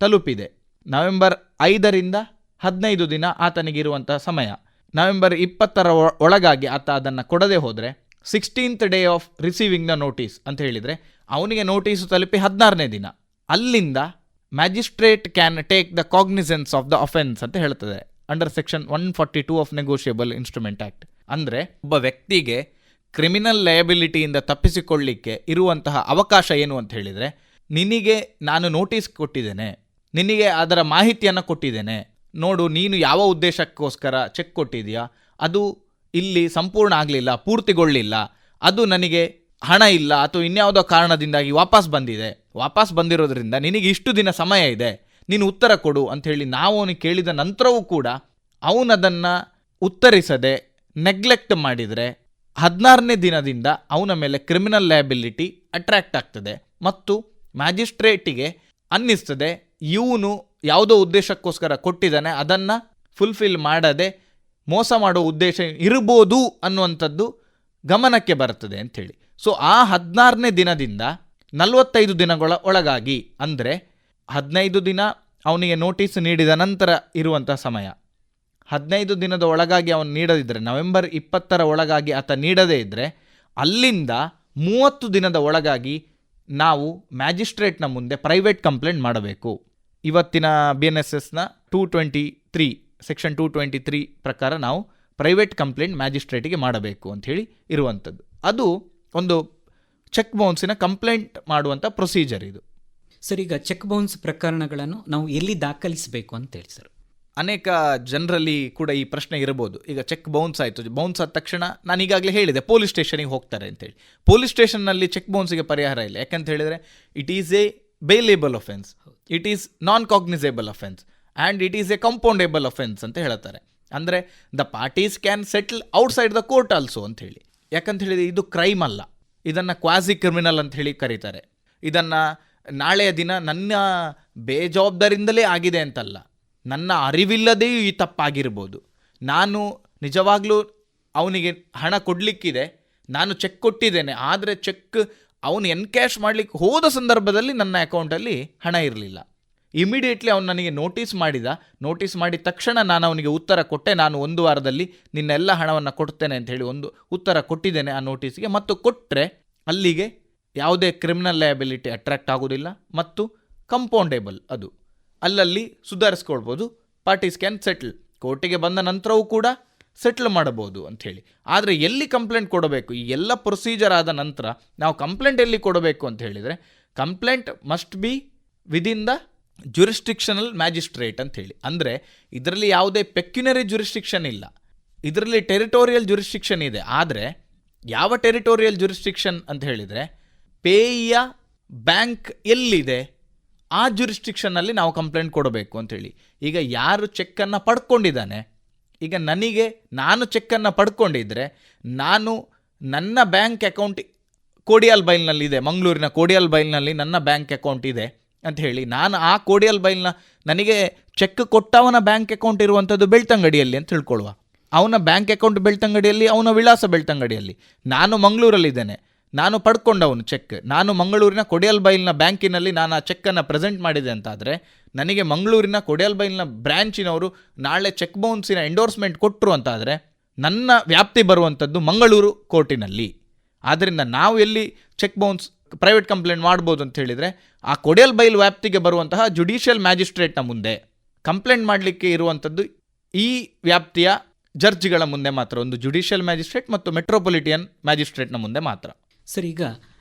S4: ತಲುಪಿದೆ. ನವೆಂಬರ್ 5ರಿಂದ 15 ದಿನ ಆತನಿಗಿರುವಂಥ ಸಮಯ. ನವೆಂಬರ್ 20ರ ಒಳಗಾಗಿ ಆತ ಅದನ್ನು ಕೊಡದೆ ಹೋದರೆ 16th day of receiving the notice ಅಂತ ಹೇಳಿದರೆ ಅವನಿಗೆ ನೋಟಿಸು ತಲುಪಿ 16ನೇ ದಿನ. ಅಲ್ಲಿಂದ magistrate can take the cognisance of the offence ಅಂತ ಹೇಳ್ತದೆ under section 142 of negotiable instrument act. ಅಂದರೆ ಒಬ್ಬ ವ್ಯಕ್ತಿಗೆ ಕ್ರಿಮಿನಲ್ ಲಯಬಿಲಿಟಿಯಿಂದ ತಪ್ಪಿಸಿಕೊಳ್ಳಿಕ್ಕೆ ಇರುವಂತಹ ಅವಕಾಶ ಏನು ಅಂತ ಹೇಳಿದರೆ, ನಿನಗೆ ನಾನು ನೋಟಿಸ್ ಕೊಟ್ಟಿದ್ದೇನೆ, ನಿನಗೆ ಅದರ ಮಾಹಿತಿಯನ್ನು ಕೊಟ್ಟಿದ್ದೇನೆ, ನೋಡು ನೀನು ಯಾವ ಉದ್ದೇಶಕ್ಕೋಸ್ಕರ ಚೆಕ್ ಕೊಟ್ಟಿದೆಯಾ ಅದು ಇಲ್ಲಿ ಸಂಪೂರ್ಣ ಆಗಲಿಲ್ಲ, ಪೂರ್ತಿಗೊಳ್ಳಿಲ್ಲ, ಅದು ನನಗೆ ಹಣ ಇಲ್ಲ ಅಥವಾ ಇನ್ಯಾವುದೋ ಕಾರಣದಿಂದಾಗಿ ವಾಪಸ್ ಬಂದಿರೋದ್ರಿಂದ ನಿನಗೆ ಇಷ್ಟು ದಿನ ಸಮಯ ಇದೆ, ನೀನು ಉತ್ತರ ಕೊಡು ಅಂಥೇಳಿ ನಾವು ಅವನಿಗೆ ಕೇಳಿದ ನಂತರವೂ ಕೂಡ ಅವನದನ್ನು ಉತ್ತರಿಸದೆ ನೆಗ್ಲೆಕ್ಟ್ ಮಾಡಿದರೆ 16ನೇ ದಿನದಿಂದ ಅವನ ಮೇಲೆ ಕ್ರಿಮಿನಲ್ ಲಯಬಿಲಿಟಿ ಅಟ್ರಾಕ್ಟ್ ಆಗ್ತದೆ ಮತ್ತು ಮ್ಯಾಜಿಸ್ಟ್ರೇಟಿಗೆ ಅನ್ನಿಸ್ತದೆ ಇವನು ಯಾವುದೋ ಉದ್ದೇಶಕ್ಕೋಸ್ಕರ ಕೊಟ್ಟಿದ್ದಾನೆ, ಅದನ್ನು ಫುಲ್ಫಿಲ್ ಮಾಡದೆ ಮೋಸ ಮಾಡೋ ಉದ್ದೇಶ ಇರ್ಬೋದು ಅನ್ನುವಂಥದ್ದು ಗಮನಕ್ಕೆ ಬರ್ತದೆ ಅಂಥೇಳಿ. ಸೊ ಆ 16ನೇ ದಿನದಿಂದ 45 ದಿನಗಳ ಒಳಗಾಗಿ, ಅಂದರೆ 15 ದಿನ ಅವನಿಗೆ ನೋಟಿಸ್ ನೀಡಿದ ನಂತರ ಇರುವಂಥ ಸಮಯ, 15 ದಿನದ ಒಳಗಾಗಿ ಅವನು ನೀಡದಿದ್ದರೆ, ನವೆಂಬರ್ 20ರ ಒಳಗಾಗಿ ಆತ ನೀಡದೇ ಇದ್ದರೆ ಅಲ್ಲಿಂದ 30 ದಿನದ ಒಳಗಾಗಿ ನಾವು ಮ್ಯಾಜಿಸ್ಟ್ರೇಟ್ನ ಮುಂದೆ ಪ್ರೈವೇಟ್ ಕಂಪ್ಲೇಂಟ್ ಮಾಡಬೇಕು. ಇವತ್ತಿನ BNSSನ 223 ಸೆಕ್ಷನ್ 223 ಪ್ರಕಾರ ನಾವು ಪ್ರೈವೇಟ್ ಕಂಪ್ಲೇಂಟ್ ಮ್ಯಾಜಿಸ್ಟ್ರೇಟಿಗೆ ಮಾಡಬೇಕು ಅಂಥೇಳಿ ಇರುವಂಥದ್ದು. ಅದು ಒಂದು ಚೆಕ್ ಬೌನ್ಸಿನ ಕಂಪ್ಲೇಂಟ್ ಮಾಡುವಂಥ ಪ್ರೊಸೀಜರ್ ಇದು.
S3: ಸರ್, ಈಗ ಚೆಕ್ ಬೌನ್ಸ್ ಪ್ರಕರಣಗಳನ್ನು ನಾವು ಎಲ್ಲಿ ದಾಖಲಿಸಬೇಕು ಅಂತೇಳಿ ಸರ್?
S4: ಅನೇಕ ಜನರಲ್ಲಿ ಕೂಡ ಈ ಪ್ರಶ್ನೆ ಇರ್ಬೋದು. ಈಗ ಚೆಕ್ ಬೌನ್ಸ್ ಆಯಿತು, ಬೌನ್ಸ್ ಆದ ತಕ್ಷಣ ನಾನು ಈಗಾಗಲೇ ಹೇಳಿದೆ ಪೊಲೀಸ್ ಸ್ಟೇಷನಿಗೆ ಹೋಗ್ತಾರೆ ಅಂತೇಳಿ. ಪೊಲೀಸ್ ಸ್ಟೇಷನ್ನಲ್ಲಿ ಚೆಕ್ ಬೌನ್ಸಿಗೆ ಪರಿಹಾರ ಇಲ್ಲ. ಯಾಕಂತ ಹೇಳಿದರೆ it is a bailable offence, it is non cognisable offence and it is a compoundable offence ಅಂತ ಹೇಳ್ತಾರೆ. ಅಂದರೆ the parties can settle outside the court also ಅಂಥೇಳಿ. ಯಾಕಂತ ಹೇಳಿದರೆ ಇದು ಕ್ರೈಮ್ ಅಲ್ಲ, ಇದನ್ನು ಕ್ವಾಸಿ ಕ್ರಿಮಿನಲ್ ಅಂತ ಹೇಳಿ ಕರೀತಾರೆ. ಇದನ್ನು ನಾಳೆಯ ದಿನ ನನ್ನ ಬೇಜವಾಬ್ದಾರಿಂದಲೇ ಆಗಿದೆ ಅಂತಲ್ಲ, ನನ್ನ ಅರಿವಿಲ್ಲದೆಯೂ ಈ ತಪ್ಪಾಗಿರ್ಬೋದು. ನಾನು ನಿಜವಾಗ್ಲೂ ಅವನಿಗೆ ಹಣ ಕೊಡಲಿಕ್ಕಿದೆ, ನಾನು ಚೆಕ್ ಕೊಟ್ಟಿದ್ದೇನೆ, ಆದರೆ ಚೆಕ್ ಅವನು ಎನ್ಕ್ಯಾಶ್ ಮಾಡಲಿಕ್ಕೆ ಹೋದ ಸಂದರ್ಭದಲ್ಲಿ ನನ್ನ ಅಕೌಂಟಲ್ಲಿ ಹಣ ಇರಲಿಲ್ಲ. ಇಮಿಡಿಯೇಟ್ಲಿ ಅವನು ನನಗೆ ನೋಟಿಸ್ ಮಾಡಿದ ತಕ್ಷಣ ನಾನು ಅವನಿಗೆ ಉತ್ತರ ಕೊಟ್ಟೆ, ನಾನು 1 ವಾರದಲ್ಲಿ ನಿನ್ನೆಲ್ಲ ಹಣವನ್ನು ಕೊಡ್ತೇನೆ ಅಂತ ಹೇಳಿ ಒಂದು ಉತ್ತರ ಕೊಟ್ಟಿದ್ದೇನೆ ಆ ನೋಟಿಸ್ಗೆ. ಮತ್ತು ಕೊಟ್ಟರೆ ಅಲ್ಲಿಗೆ ಯಾವುದೇ ಕ್ರಿಮಿನಲ್ ಲಯಬಿಲಿಟಿ ಅಟ್ರಾಕ್ಟ್ ಆಗೋದಿಲ್ಲ ಮತ್ತು ಕಂಪೌಂಡೇಬಲ್, ಅದು ಅಲ್ಲಲ್ಲಿ ಸುಧಾರಿಸ್ಕೊಳ್ಬೋದು. ಪಾರ್ಟೀಸ್ ಕ್ಯಾನ್ ಸೆಟಲ್, ಕೋರ್ಟಿಗೆ ಬಂದ ನಂತರವೂ ಕೂಡ ಸೆಟ್ಲ್ ಮಾಡಬಹುದು ಅಂಥೇಳಿ. ಆದರೆ ಎಲ್ಲಿ ಕಂಪ್ಲೇಂಟ್ ಕೊಡಬೇಕು, ಈ ಎಲ್ಲ ಪ್ರೊಸೀಜರ್ ಆದ ನಂತರ ನಾವು ಕಂಪ್ಲೇಂಟ್ ಎಲ್ಲಿ ಕೊಡಬೇಕು ಅಂತ ಹೇಳಿದರೆ, complaint must be within the jurisdictional magistrate ಅಂಥೇಳಿ. ಅಂದರೆ ಇದರಲ್ಲಿ ಯಾವುದೇ ಪೆಕ್ಯುನರಿ ಜುರಿಸ್ಟಿಕ್ಷನ್ ಇಲ್ಲ, ಇದರಲ್ಲಿ ಟೆರಿಟೋರಿಯಲ್ ಜುರಿಸ್ಟಿಕ್ಷನ್ ಇದೆ. ಆದರೆ ಯಾವ ಟೆರಿಟೋರಿಯಲ್ ಜುರಿಸ್ಟಿಕ್ಷನ್ ಅಂತ ಹೇಳಿದರೆ, ಪೇಯಿಯ ಬ್ಯಾಂಕ್ ಎಲ್ಲಿದೆ ಆ ಜುರಿಸ್ಟಿಕ್ಷನ್ನಲ್ಲಿ ನಾವು ಕಂಪ್ಲೇಂಟ್ ಕೊಡಬೇಕು ಅಂಥೇಳಿ. ಈಗ ಯಾರು ಚೆಕ್ಕನ್ನು ಪಡ್ಕೊಂಡಿದ್ದಾನೆ, ಈಗ ನಾನು ಚೆಕ್ಕನ್ನು ಪಡ್ಕೊಂಡಿದ್ದರೆ ನಾನು ನನ್ನ ಬ್ಯಾಂಕ್ ಅಕೌಂಟ್ ಕೋಡಿಯಾಲ್ ಬೈಲ್ನಲ್ಲಿದೆ, ಮಂಗಳೂರಿನ ಕೋಡಿಯಾಲ್ ಬೈಲ್ನಲ್ಲಿ ನನ್ನ ಬ್ಯಾಂಕ್ ಅಕೌಂಟ್ ಇದೆ ಅಂತ ಹೇಳಿ, ನಾನು ಆ ಕೋಡಿಯಾಲ್ ಬೈಲ್ನ ನನಗೆ ಚೆಕ್ ಕೊಟ್ಟವನ ಬ್ಯಾಂಕ್ ಅಕೌಂಟ್ ಇರುವಂಥದ್ದು ಬೆಳ್ತಂಗಡಿಯಲ್ಲಿ ಅಂತ ತಿಳ್ಕೊಳ್ಳುವ. ಅವನ ಬ್ಯಾಂಕ್ ಅಕೌಂಟ್ ಬೆಳ್ತಂಗಡಿಯಲ್ಲಿ, ಅವನ ವಿಳಾಸ ಬೆಳ್ತಂಗಡಿಯಲ್ಲಿ, ನಾನು ಮಂಗಳೂರಲ್ಲಿದ್ದೇನೆ, ನಾನು ಪಡ್ಕೊಂಡವನು ಚೆಕ್, ನಾನು ಮಂಗಳೂರಿನ ಕೊಡಿಯಲ್ ಬೈಲ್ನ ಬ್ಯಾಂಕಿನಲ್ಲಿ ನಾನು ಆ ಚೆಕ್ಕನ್ನು ಪ್ರೆಸೆಂಟ್ ಮಾಡಿದೆ ಅಂತಾದರೆ, ನನಗೆ ಮಂಗಳೂರಿನ ಕೊಡಿಯಲ್ ಬೈಲ್ನ ಬ್ರ್ಯಾಂಚಿನವರು ನಾಳೆ ಚೆಕ್ ಬೌನ್ಸಿನ ಎಂಡೋರ್ಸ್ಮೆಂಟ್ ಕೊಟ್ಟರು ಅಂತಾದರೆ ನನ್ನ ವ್ಯಾಪ್ತಿ ಬರುವಂಥದ್ದು ಮಂಗಳೂರು ಕೋರ್ಟಿನಲ್ಲಿ. ಆದ್ದರಿಂದ ನಾವು ಎಲ್ಲಿ ಚೆಕ್ ಬೌನ್ಸ್ ಪ್ರೈವೇಟ್ ಕಂಪ್ಲೇಂಟ್ ಮಾಡ್ಬೋದು ಅಂತ ಹೇಳಿದರೆ ಆ ಕೊಡಿಯಲ್ ಬೈಲ್ ವ್ಯಾಪ್ತಿಗೆ ಬರುವಂತಹ ಜುಡಿಷಿಯಲ್ ಮ್ಯಾಜಿಸ್ಟ್ರೇಟ್ನ ಮುಂದೆ ಕಂಪ್ಲೇಂಟ್ ಮಾಡಲಿಕ್ಕೆ ಇರುವಂಥದ್ದು ಈ ವ್ಯಾಪ್ತಿಯ ಜಡ್ಜ್ಗಳ ಮುಂದೆ ಮಾತ್ರ, ಒಂದು ಜುಡಿಷಿಯಲ್ ಮ್ಯಾಜಿಸ್ಟ್ರೇಟ್ ಮತ್ತು ಮೆಟ್ರೋಪೊಲಿಟಿಯನ್ ಮ್ಯಾಜಿಸ್ಟ್ರೇಟ್ನ ಮುಂದೆ ಮಾತ್ರ.
S3: ಸರ್, ಈಗ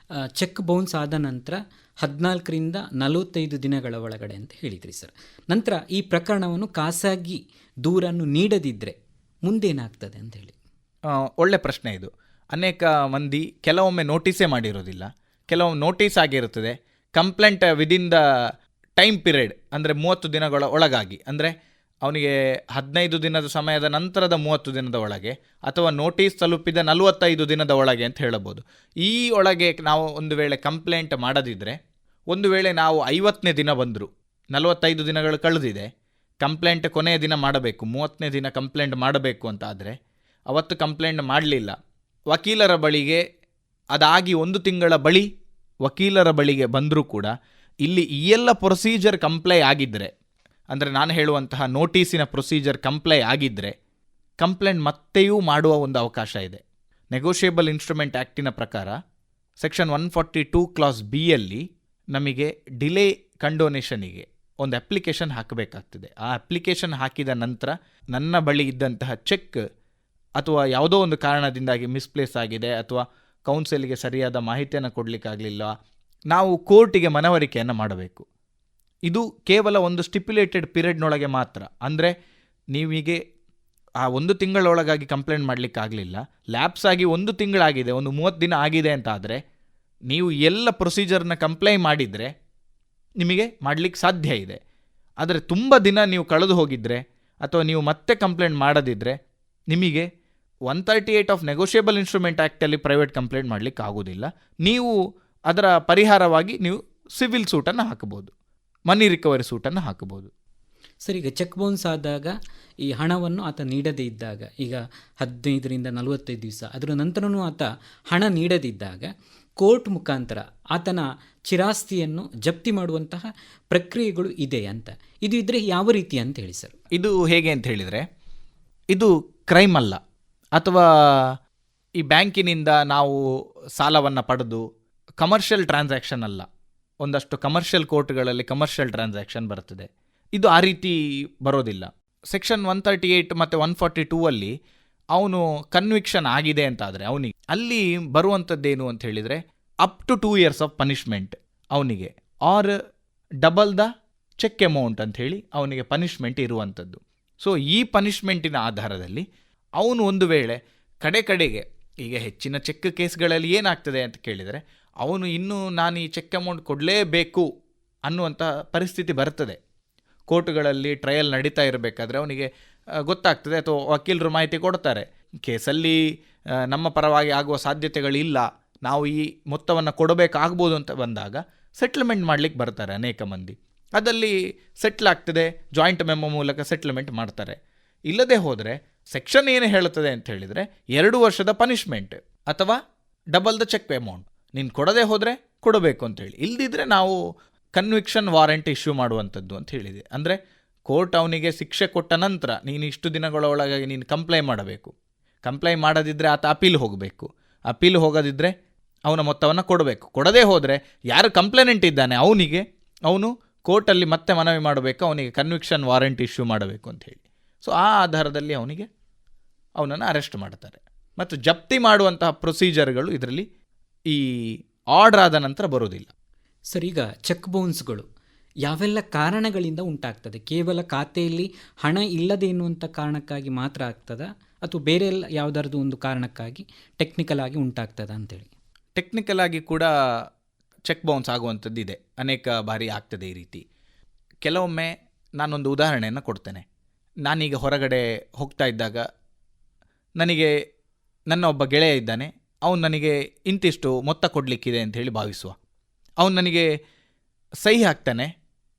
S3: ಚೆಕ್ ಬೌನ್ಸ್ ಆದ ನಂತರ 14ರಿಂದ 45 ದಿನಗಳ ಒಳಗಡೆ ಅಂತ ಹೇಳಿದ್ರಿ ಸರ್. ನಂತರ ಈ ಪ್ರಕರಣವನ್ನು ಖಾಸಗಿ ದೂರನ್ನು ನೀಡದಿದ್ದರೆ ಮುಂದೇನಾಗ್ತದೆ ಅಂತ ಹೇಳಿ.
S4: ಒಳ್ಳೆ ಪ್ರಶ್ನೆ ಇದು. ಅನೇಕ ಮಂದಿ ಕೆಲವೊಮ್ಮೆ ನೋಟಿಸೇ ಮಾಡಿರೋದಿಲ್ಲ, ಕೆಲವೊಮ್ಮೆ ನೋಟಿಸ್ ಆಗಿರುತ್ತದೆ, complaint within the time period ಅಂದರೆ 30 ದಿನಗಳ ಒಳಗಾಗಿ, ಅಂದರೆ ಅವನಿಗೆ 15 ದಿನದ ಸಮಯದ ನಂತರದ 30 ದಿನದ ಒಳಗೆ ಅಥವಾ ನೋಟಿಸ್ ತಲುಪಿದ 45 ದಿನದ ಒಳಗೆ ಅಂತ ಹೇಳಬಹುದು. ಈ ಒಳಗೆ ನಾವು ಒಂದು ವೇಳೆ ಕಂಪ್ಲೇಂಟ್ ಮಾಡದಿದ್ದರೆ, ಒಂದು ವೇಳೆ ನಾವು 50ನೇ ದಿನ ಬಂದರು, 45 ದಿನಗಳು ಕಳೆದಿದೆ, ಕಂಪ್ಲೇಂಟ್ ಕೊನೆಯ ದಿನ ಮಾಡಬೇಕು, 30ನೇ ದಿನ ಕಂಪ್ಲೇಂಟ್ ಮಾಡಬೇಕು ಅಂತ ಆದರೆ ಅವತ್ತು ಕಂಪ್ಲೇಂಟ್ ಮಾಡಲಿಲ್ಲ, ವಕೀಲರ ಬಳಿಗೆ ಅದಾಗಿ 1 ತಿಂಗಳ ಬಳಿ ವಕೀಲರ ಬಳಿಗೆ ಬಂದರೂ ಕೂಡ ಇಲ್ಲಿ ಈ ಎಲ್ಲ ಪ್ರೊಸೀಜರ್ ಕಂಪ್ಲೈ ಆಗಿದ್ದರೆ, ಅಂದರೆ ನಾನು ಹೇಳುವಂತಹ ನೋಟಿಸಿನ ಪ್ರೊಸೀಜರ್ ಕಂಪ್ಲೈ ಆಗಿದ್ದರೆ ಕಂಪ್ಲೇಂಟ್ ಮತ್ತೆಯೂ ಮಾಡುವ ಒಂದು ಅವಕಾಶ ಇದೆ. ನೆಗೋಷಿಯೇಬಲ್ ಇನ್ಸ್ಟ್ರೂಮೆಂಟ್ ಆ್ಯಕ್ಟಿನ ಪ್ರಕಾರ ಸೆಕ್ಷನ್ 142 ಕ್ಲಾಸ್ ಬಿ ಯಲ್ಲಿ ನಮಗೆ ಡಿಲೇ ಕಂಡೋನೇಷನಿಗೆ ಒಂದು ಅಪ್ಲಿಕೇಶನ್ ಹಾಕಬೇಕಾಗ್ತದೆ. ಆ ಅಪ್ಲಿಕೇಶನ್ ಹಾಕಿದ ನಂತರ ನನ್ನ ಬಳಿ ಇದ್ದಂತಹ ಚೆಕ್ ಅಥವಾ ಯಾವುದೋ ಒಂದು ಕಾರಣದಿಂದಾಗಿ ಮಿಸ್ಪ್ಲೇಸ್ ಆಗಿದೆ ಅಥವಾ ಕೌನ್ಸಿಲ್ಗೆ ಸರಿಯಾದ ಮಾಹಿತಿಯನ್ನು ಕೊಡಲಿಕ್ಕಾಗಲಿಲ್ಲ, ನಾವು ಕೋರ್ಟಿಗೆ ಮನವರಿಕೆಯನ್ನು ಮಾಡಬೇಕು. ಇದು ಕೇವಲ ಒಂದು ಸ್ಟಿಪ್ಯುಲೇಟೆಡ್ ಪೀರಿಯಡ್ನೊಳಗೆ ಮಾತ್ರ. ಅಂದರೆ ನೀವಿಗೆ ಆ 1 ತಿಂಗಳೊಳಗಾಗಿ ಕಂಪ್ಲೇಂಟ್ ಮಾಡಲಿಕ್ಕಾಗಲಿಲ್ಲ, ಲ್ಯಾಪ್ಸ್ ಆಗಿ 1 ತಿಂಗಳಾಗಿದೆ, ಒಂದು 30 ದಿನ ಆಗಿದೆ ಅಂತ ಆದರೆ ನೀವು ಎಲ್ಲ ಪ್ರೊಸೀಜರ್ನ ಕಂಪ್ಲೈ ಮಾಡಿದರೆ ನಿಮಗೆ ಮಾಡಲಿಕ್ಕೆ ಸಾಧ್ಯ ಇದೆ. ಆದರೆ ತುಂಬ ದಿನ ನೀವು ಕಳೆದು ಹೋಗಿದ್ದರೆ ಅಥವಾ ನೀವು ಮತ್ತೆ ಕಂಪ್ಲೇಂಟ್ ಮಾಡದಿದ್ದರೆ ನಿಮಗೆ 138 ಆಫ್ ನೆಗೋಷಿಯೇಬಲ್ ಇನ್ಸ್ಟ್ರೂಮೆಂಟ್ ಆ್ಯಕ್ಟಲ್ಲಿ ಪ್ರೈವೇಟ್ ಕಂಪ್ಲೇಂಟ್ ಮಾಡಲಿಕ್ಕೆ ಆಗೋದಿಲ್ಲ. ನೀವು ಅದರ ಪರಿಹಾರವಾಗಿ ನೀವು ಸಿವಿಲ್ ಸೂಟನ್ನು ಹಾಕಬಹುದು, ಮನಿ ರಿಕವರಿ ಸೂಟನ್ನು ಹಾಕಬಹುದು.
S3: ಸರ್, ಈಗ ಚೆಕ್ ಬೌನ್ಸ್ ಆದಾಗ ಈ ಹಣವನ್ನು ಆತ ನೀಡದೇ ಇದ್ದಾಗ, ಈಗ 15ರಿಂದ 45 ದಿವಸ ಅದರ ನಂತರನೂ ಆತ ಹಣ ನೀಡದಿದ್ದಾಗ ಕೋರ್ಟ್ ಮುಖಾಂತರ ಆತನ ಚಿರಾಸ್ತಿಯನ್ನು ಜಪ್ತಿ ಮಾಡುವಂತಹ ಪ್ರಕ್ರಿಯೆಗಳು ಇದೆ ಅಂತ, ಇದು ಇದ್ದರೆ ಯಾವ ರೀತಿ ಅಂತ ಹೇಳಿ ಸರ್.
S4: ಇದು ಹೇಗೆ ಅಂತ ಹೇಳಿದರೆ, ಇದು ಕ್ರೈಮ್ ಅಲ್ಲ, ಅಥವಾ ಈ ಬ್ಯಾಂಕಿನಿಂದ ನಾವು ಸಾಲವನ್ನು ಪಡೆದು ಕಮರ್ಷಿಯಲ್ ಟ್ರಾನ್ಸಾಕ್ಷನ್ ಅಲ್ಲ. ಒಂದಷ್ಟು ಕಮರ್ಷಿಯಲ್ ಕೋರ್ಟ್ಗಳಲ್ಲಿ ಕಮರ್ಷಿಯಲ್ ಟ್ರಾನ್ಸಾಕ್ಷನ್ ಬರ್ತದೆ, ಇದು ಆ ರೀತಿ ಬರೋದಿಲ್ಲ. ಸೆಕ್ಷನ್ 138 ಮತ್ತು 142 ಅಲ್ಲಿ ಅವನು ಕನ್ವಿಕ್ಷನ್ ಆಗಿದೆ ಅಂತಾದರೆ ಅವನಿಗೆ ಅಲ್ಲಿ ಬರುವಂಥದ್ದೇನು ಅಂತ ಹೇಳಿದರೆ up to 2 years of punishment ಅವನಿಗೆ, or double the cheque amount ಅಂತ ಹೇಳಿ ಅವನಿಗೆ ಪನಿಷ್ಮೆಂಟ್ ಇರುವಂಥದ್ದು. ಸೊ ಈ ಪನಿಷ್ಮೆಂಟಿನ ಆಧಾರದಲ್ಲಿ ಅವನು ಒಂದು ವೇಳೆ ಕಡೆಗೆ ಈಗ ಹೆಚ್ಚಿನ ಚೆಕ್ ಕೇಸ್ಗಳಲ್ಲಿ ಏನಾಗ್ತದೆ ಅಂತ ಕೇಳಿದರೆ ಅವನು ಇನ್ನೂ ನಾನು ಈ ಚೆಕ್ ಅಮೌಂಟ್ ಕೊಡಲೇಬೇಕು ಅನ್ನುವಂಥ ಪರಿಸ್ಥಿತಿ ಬರ್ತದೆ. ಕೋರ್ಟ್ಗಳಲ್ಲಿ ಟ್ರಯಲ್ ನಡೀತಾ ಇರಬೇಕಾದ್ರೆ ಅವನಿಗೆ ಗೊತ್ತಾಗ್ತದೆ, ಅಥವಾ ವಕೀಲರು ಮಾಹಿತಿ ಕೊಡ್ತಾರೆ, ಕೇಸಲ್ಲಿ ನಮ್ಮ ಪರವಾಗಿ ಆಗುವ ಸಾಧ್ಯತೆಗಳಿಲ್ಲ, ನಾವು ಈ ಮೊತ್ತವನ್ನು ಕೊಡಬೇಕಾಗ್ಬೋದು ಅಂತ ಬಂದಾಗ ಸೆಟ್ಲ್ಮೆಂಟ್ ಮಾಡಲಿಕ್ಕೆ ಬರ್ತಾರೆ ಅನೇಕ ಮಂದಿ. ಅದಲ್ಲಿ ಸೆಟ್ಲ್ ಆಗ್ತದೆ, ಜಾಯಿಂಟ್ ಮೆಮೊ ಮೂಲಕ ಸೆಟ್ಲ್ಮೆಂಟ್ ಮಾಡ್ತಾರೆ. ಇಲ್ಲದೆ ಹೋದರೆ ಸೆಕ್ಷನ್ ಏನು ಹೇಳುತ್ತದೆ ಅಂತ ಹೇಳಿದರೆ 2 ವರ್ಷದ ಪನಿಷ್ಮೆಂಟ್ ಅಥವಾ ಡಬಲ್ ದ ಚೆಕ್ ಅಮೌಂಟ್, ನೀನು ಕೊಡದೆ ಹೋದರೆ ಕೊಡಬೇಕು ಅಂತೇಳಿ. ಇಲ್ದಿದ್ರೆ ನಾವು ಕನ್ವಿಕ್ಷನ್ ವಾರೆಂಟ್ ಇಶ್ಯೂ ಮಾಡುವಂಥದ್ದು ಅಂತ ಹೇಳಿದೆ. ಅಂದರೆ ಕೋರ್ಟ್ ಅವನಿಗೆ ಶಿಕ್ಷೆ ಕೊಟ್ಟ ನಂತರ ನೀನು ಇಷ್ಟು ದಿನಗಳ ಒಳಗಾಗಿ ನೀನು ಕಂಪ್ಲೈ ಮಾಡಬೇಕು, ಕಂಪ್ಲೈ ಮಾಡದಿದ್ದರೆ ಆತ ಅಪೀಲ್ ಹೋಗಬೇಕು, ಅಪೀಲ್ ಹೋಗದಿದ್ದರೆ ಅವನ ಮೊತ್ತವನ್ನು ಕೊಡಬೇಕು. ಕೊಡದೇ ಹೋದರೆ ಯಾರು ಕಂಪ್ಲೇನೆಂಟ್ ಇದ್ದಾನೆ ಅವನು ಕೋರ್ಟಲ್ಲಿ ಮತ್ತೆ ಮನವಿ ಮಾಡಬೇಕು, ಅವನಿಗೆ ಕನ್ವಿಕ್ಷನ್ ವಾರೆಂಟ್ ಇಶ್ಯೂ ಮಾಡಬೇಕು ಅಂತ ಹೇಳಿ. ಸೊ ಆ ಆಧಾರದಲ್ಲಿ ಅವನನ್ನು ಅರೆಸ್ಟ್ ಮಾಡ್ತಾರೆ. ಮತ್ತು ಜಪ್ತಿ ಮಾಡುವಂತಹ ಪ್ರೊಸೀಜರ್ಗಳು ಇದರಲ್ಲಿ ಈ ಆರ್ಡರ್ ಆದ ನಂತರ ಬರೋದಿಲ್ಲ.
S3: ಸರ್, ಈಗ ಚೆಕ್ ಬೌನ್ಸ್ಗಳು ಯಾವೆಲ್ಲ ಕಾರಣಗಳಿಂದ ಉಂಟಾಗ್ತದೆ? ಕೇವಲ ಖಾತೆಯಲ್ಲಿ ಹಣ ಇಲ್ಲದೆ ಎನ್ನುವಂಥ ಕಾರಣಕ್ಕಾಗಿ ಮಾತ್ರ ಆಗ್ತದಾ, ಅಥವಾ ಬೇರೆ ಎಲ್ಲ ಯಾವುದಾದ್ರೂ ಒಂದು ಕಾರಣಕ್ಕಾಗಿ ಟೆಕ್ನಿಕಲ್ ಆಗಿ ಉಂಟಾಗ್ತದ ಅಂತೇಳಿ?
S4: ಟೆಕ್ನಿಕಲ್ ಆಗಿ ಕೂಡ ಚೆಕ್ ಬೌನ್ಸ್ ಆಗುವಂಥದ್ದು ಇದೆ, ಅನೇಕ ಬಾರಿ ಆಗ್ತದೆ ಈ ರೀತಿ. ಕೆಲವೊಮ್ಮೆ ನಾನೊಂದು ಉದಾಹರಣೆಯನ್ನು ಕೊಡ್ತೇನೆ. ನಾನೀಗ ಹೊರಗಡೆ ಹೋಗ್ತಾ ಇದ್ದಾಗ ನನಗೆ ನನ್ನ ಒಬ್ಬ ಗೆಳೆಯ ಇದ್ದಾನೆ, ಅವನು ನನಗೆ ಇಂತಿಷ್ಟು ಮೊತ್ತ ಕೊಡಲಿಕ್ಕಿದೆ ಅಂತ ಹೇಳಿ ಭಾವಿಸುವ. ಅವನು ನನಗೆ ಸಹಿ ಹಾಕ್ತಾನೆ,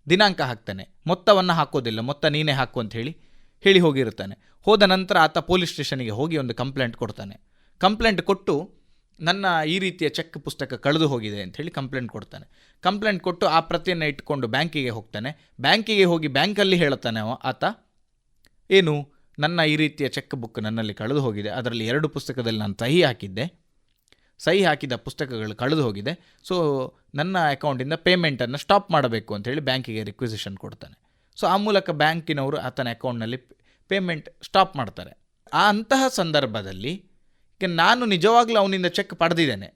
S4: ದಿನಾಂಕ ಹಾಕ್ತಾನೆ, ಮೊತ್ತವನ್ನು ಹಾಕೋದಿಲ್ಲ, ಮೊತ್ತ ನೀನೇ ಹಾಕು ಅಂತ ಹೇಳಿ ಹೋಗಿರ್ತಾನೆ. ಹೋದ ನಂತರ ಆತ ಪೊಲೀಸ್ ಸ್ಟೇಷನಿಗೆ ಹೋಗಿ ಒಂದು ಕಂಪ್ಲೇಂಟ್ ಕೊಡ್ತಾನೆ. ಕಂಪ್ಲೇಂಟ್ ಕೊಟ್ಟು ನನ್ನ ಈ ರೀತಿಯ ಚೆಕ್ ಪುಸ್ತಕ ಕಳೆದು ಹೋಗಿದೆ ಅಂತ ಹೇಳಿ ಕಂಪ್ಲೇಂಟ್ ಕೊಡ್ತಾನೆ. ಕಂಪ್ಲೇಂಟ್ ಕೊಟ್ಟು ಆ ಪ್ರತಿಯನ್ನು ಇಟ್ಕೊಂಡು ಬ್ಯಾಂಕಿಗೆ ಹೋಗ್ತಾನೆ. ಬ್ಯಾಂಕಿಗೆ ಹೋಗಿ ಬ್ಯಾಂಕಲ್ಲಿ ಹೇಳ್ತಾನೆ ಆತ, ಏನು ನನ್ನ ಈ ರೀತಿಯ ಚೆಕ್ ಬುಕ್ ನನ್ನಲ್ಲಿ ಕಳೆದು ಹೋಗಿದೆ, ಅದರಲ್ಲಿ 2 ಪುಸ್ತಕದಲ್ಲಿ ನಾನು ಸಹಿ ಹಾಕಿದ್ದೆ, ಸಹಿ ಹಾಕಿದ ಪುಸ್ತಕಗಳು ಕಳೆದು ಹೋಗಿದೆ, ಸೊ ನನ್ನ ಅಕೌಂಟಿಂದ ಪೇಮೆಂಟನ್ನು ಸ್ಟಾಪ್ ಮಾಡಬೇಕು ಅಂತೇಳಿ ಬ್ಯಾಂಕಿಗೆ ರಿಕ್ವಿಸಿಷನ್ ಕೊಡ್ತಾನೆ. ಸೊ ಆ ಮೂಲಕ ಬ್ಯಾಂಕಿನವರು ಆತನ ಅಕೌಂಟ್ನಲ್ಲಿ ಪೇಮೆಂಟ್ ಸ್ಟಾಪ್ ಮಾಡ್ತಾರೆ. ಅಂತಹ ಸಂದರ್ಭದಲ್ಲಿ ಈಗ ನಾನು ನಿಜವಾಗ್ಲೂ ಅವನಿಂದ ಚೆಕ್ ಪಡೆದಿದ್ದೇನೆ,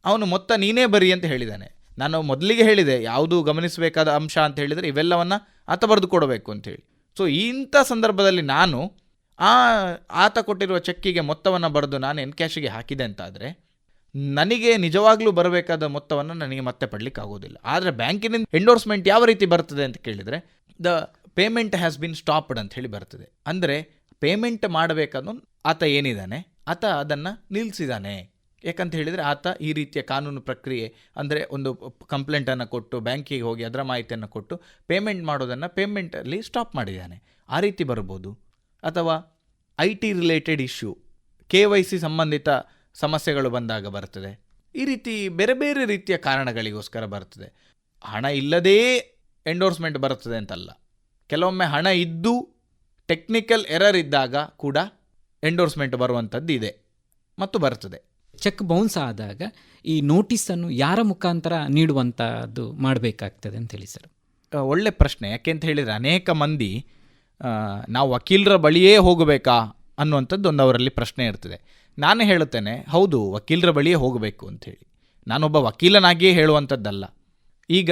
S4: ಅವನು ಮೊತ್ತ ನೀನೇ ಬರಿ ಅಂತ ಹೇಳಿದ್ದಾನೆ. ನಾನು ಮೊದಲಿಗೆ ಹೇಳಿದೆ ಯಾವುದು ಗಮನಿಸಬೇಕಾದ ಅಂಶ ಅಂತ ಹೇಳಿದರೆ ಇವೆಲ್ಲವನ್ನು ಆತ ಬರೆದು ಕೊಡಬೇಕು ಅಂತೇಳಿ. ಸೊ ಇಂಥ ಸಂದರ್ಭದಲ್ಲಿ ನಾನು ಆತ ಕೊಟ್ಟಿರುವ ಚೆಕ್ಕಿಗೆ ಮೊತ್ತವನ್ನು ಬರೆದು ನಾನು ಎನ್ಕ್ಯಾಶಿಗೆ ಹಾಕಿದೆ ಅಂತಾದರೆ ನನಗೆ ನಿಜವಾಗ್ಲೂ ಬರಬೇಕಾದ ಮೊತ್ತವನ್ನು ನನಗೆ ಮತ್ತೆ ಪಡಲಿಕ್ಕಾಗೋದಿಲ್ಲ. ಆದರೆ ಬ್ಯಾಂಕಿನಿಂದ ಎಂಡೋರ್ಸ್ಮೆಂಟ್ ಯಾವ ರೀತಿ ಬರ್ತದೆ ಅಂತ ಕೇಳಿದರೆ the payment has been stopped ಅಂತ ಹೇಳಿ ಬರ್ತದೆ. ಅಂದರೆ ಪೇಮೆಂಟ್ ಮಾಡಬೇಕಾದ ಆತ ಏನಿದ್ದಾನೆ ಆತ ಅದನ್ನು ನಿಲ್ಲಿಸಿದ್ದಾನೆ. ಯಾಕಂತ ಹೇಳಿದರೆ ಆತ ಈ ರೀತಿಯ ಕಾನೂನು ಪ್ರಕ್ರಿಯೆ ಅಂದರೆ ಒಂದು ಕಂಪ್ಲೇಂಟನ್ನು ಕೊಟ್ಟು ಬ್ಯಾಂಕಿಗೆ ಹೋಗಿ ಅದರ ಮಾಹಿತಿಯನ್ನು ಕೊಟ್ಟು ಪೇಮೆಂಟ್ ಮಾಡೋದನ್ನು ಪೇಮೆಂಟಲ್ಲಿ ಸ್ಟಾಪ್ ಮಾಡಿದ್ದಾನೆ. ಆ ರೀತಿ ಬರ್ಬೋದು. ಅಥವಾ IT ರಿಲೇಟೆಡ್ ಇಶ್ಯೂ, KYC ಸಂಬಂಧಿತ ಸಮಸ್ಯೆಗಳು ಬಂದಾಗ ಬರ್ತದೆ. ಈ ರೀತಿ ಬೇರೆ ಬೇರೆ ರೀತಿಯ ಕಾರಣಗಳಿಗೋಸ್ಕರ ಬರ್ತದೆ. ಹಣ ಇಲ್ಲದೇ ಎಂಡೋರ್ಸ್ಮೆಂಟ್ ಬರ್ತದೆ ಅಂತಲ್ಲ, ಕೆಲವೊಮ್ಮೆ ಹಣ ಇದ್ದು ಟೆಕ್ನಿಕಲ್ ಎರರ್ ಇದ್ದಾಗ ಕೂಡ ಎಂಡೋರ್ಸ್ಮೆಂಟ್ ಬರುವಂಥದ್ದು ಇದೆ ಮತ್ತು ಬರ್ತದೆ.
S3: ಚೆಕ್ ಬೌನ್ಸ್ ಆದಾಗ ಈ ನೋಟಿಸನ್ನು ಯಾರ ಮುಖಾಂತರ ನೀಡುವಂಥದ್ದು ಮಾಡಬೇಕಾಗ್ತದೆ ಅಂತೇಳಿ ಸರ್?
S4: ಒಳ್ಳೆ ಪ್ರಶ್ನೆ. ಯಾಕೆಂತ ಹೇಳಿದರೆ ಅನೇಕ ಮಂದಿ ನಾವು ವಕೀಲರ ಬಳಿಯೇ ಹೋಗಬೇಕಾ ಅನ್ನುವಂಥದ್ದು ಒಂದು ಅವರಲ್ಲಿ ಪ್ರಶ್ನೆ ಇರ್ತದೆ. ನಾನು ಹೇಳುತ್ತೇನೆ, ಹೌದು ವಕೀಲರ ಬಳಿಯೇ ಹೋಗಬೇಕು ಅಂಥೇಳಿ. ನಾನೊಬ್ಬ ವಕೀಲನಾಗಿಯೇ ಹೇಳುವಂಥದ್ದಲ್ಲ. ಈಗ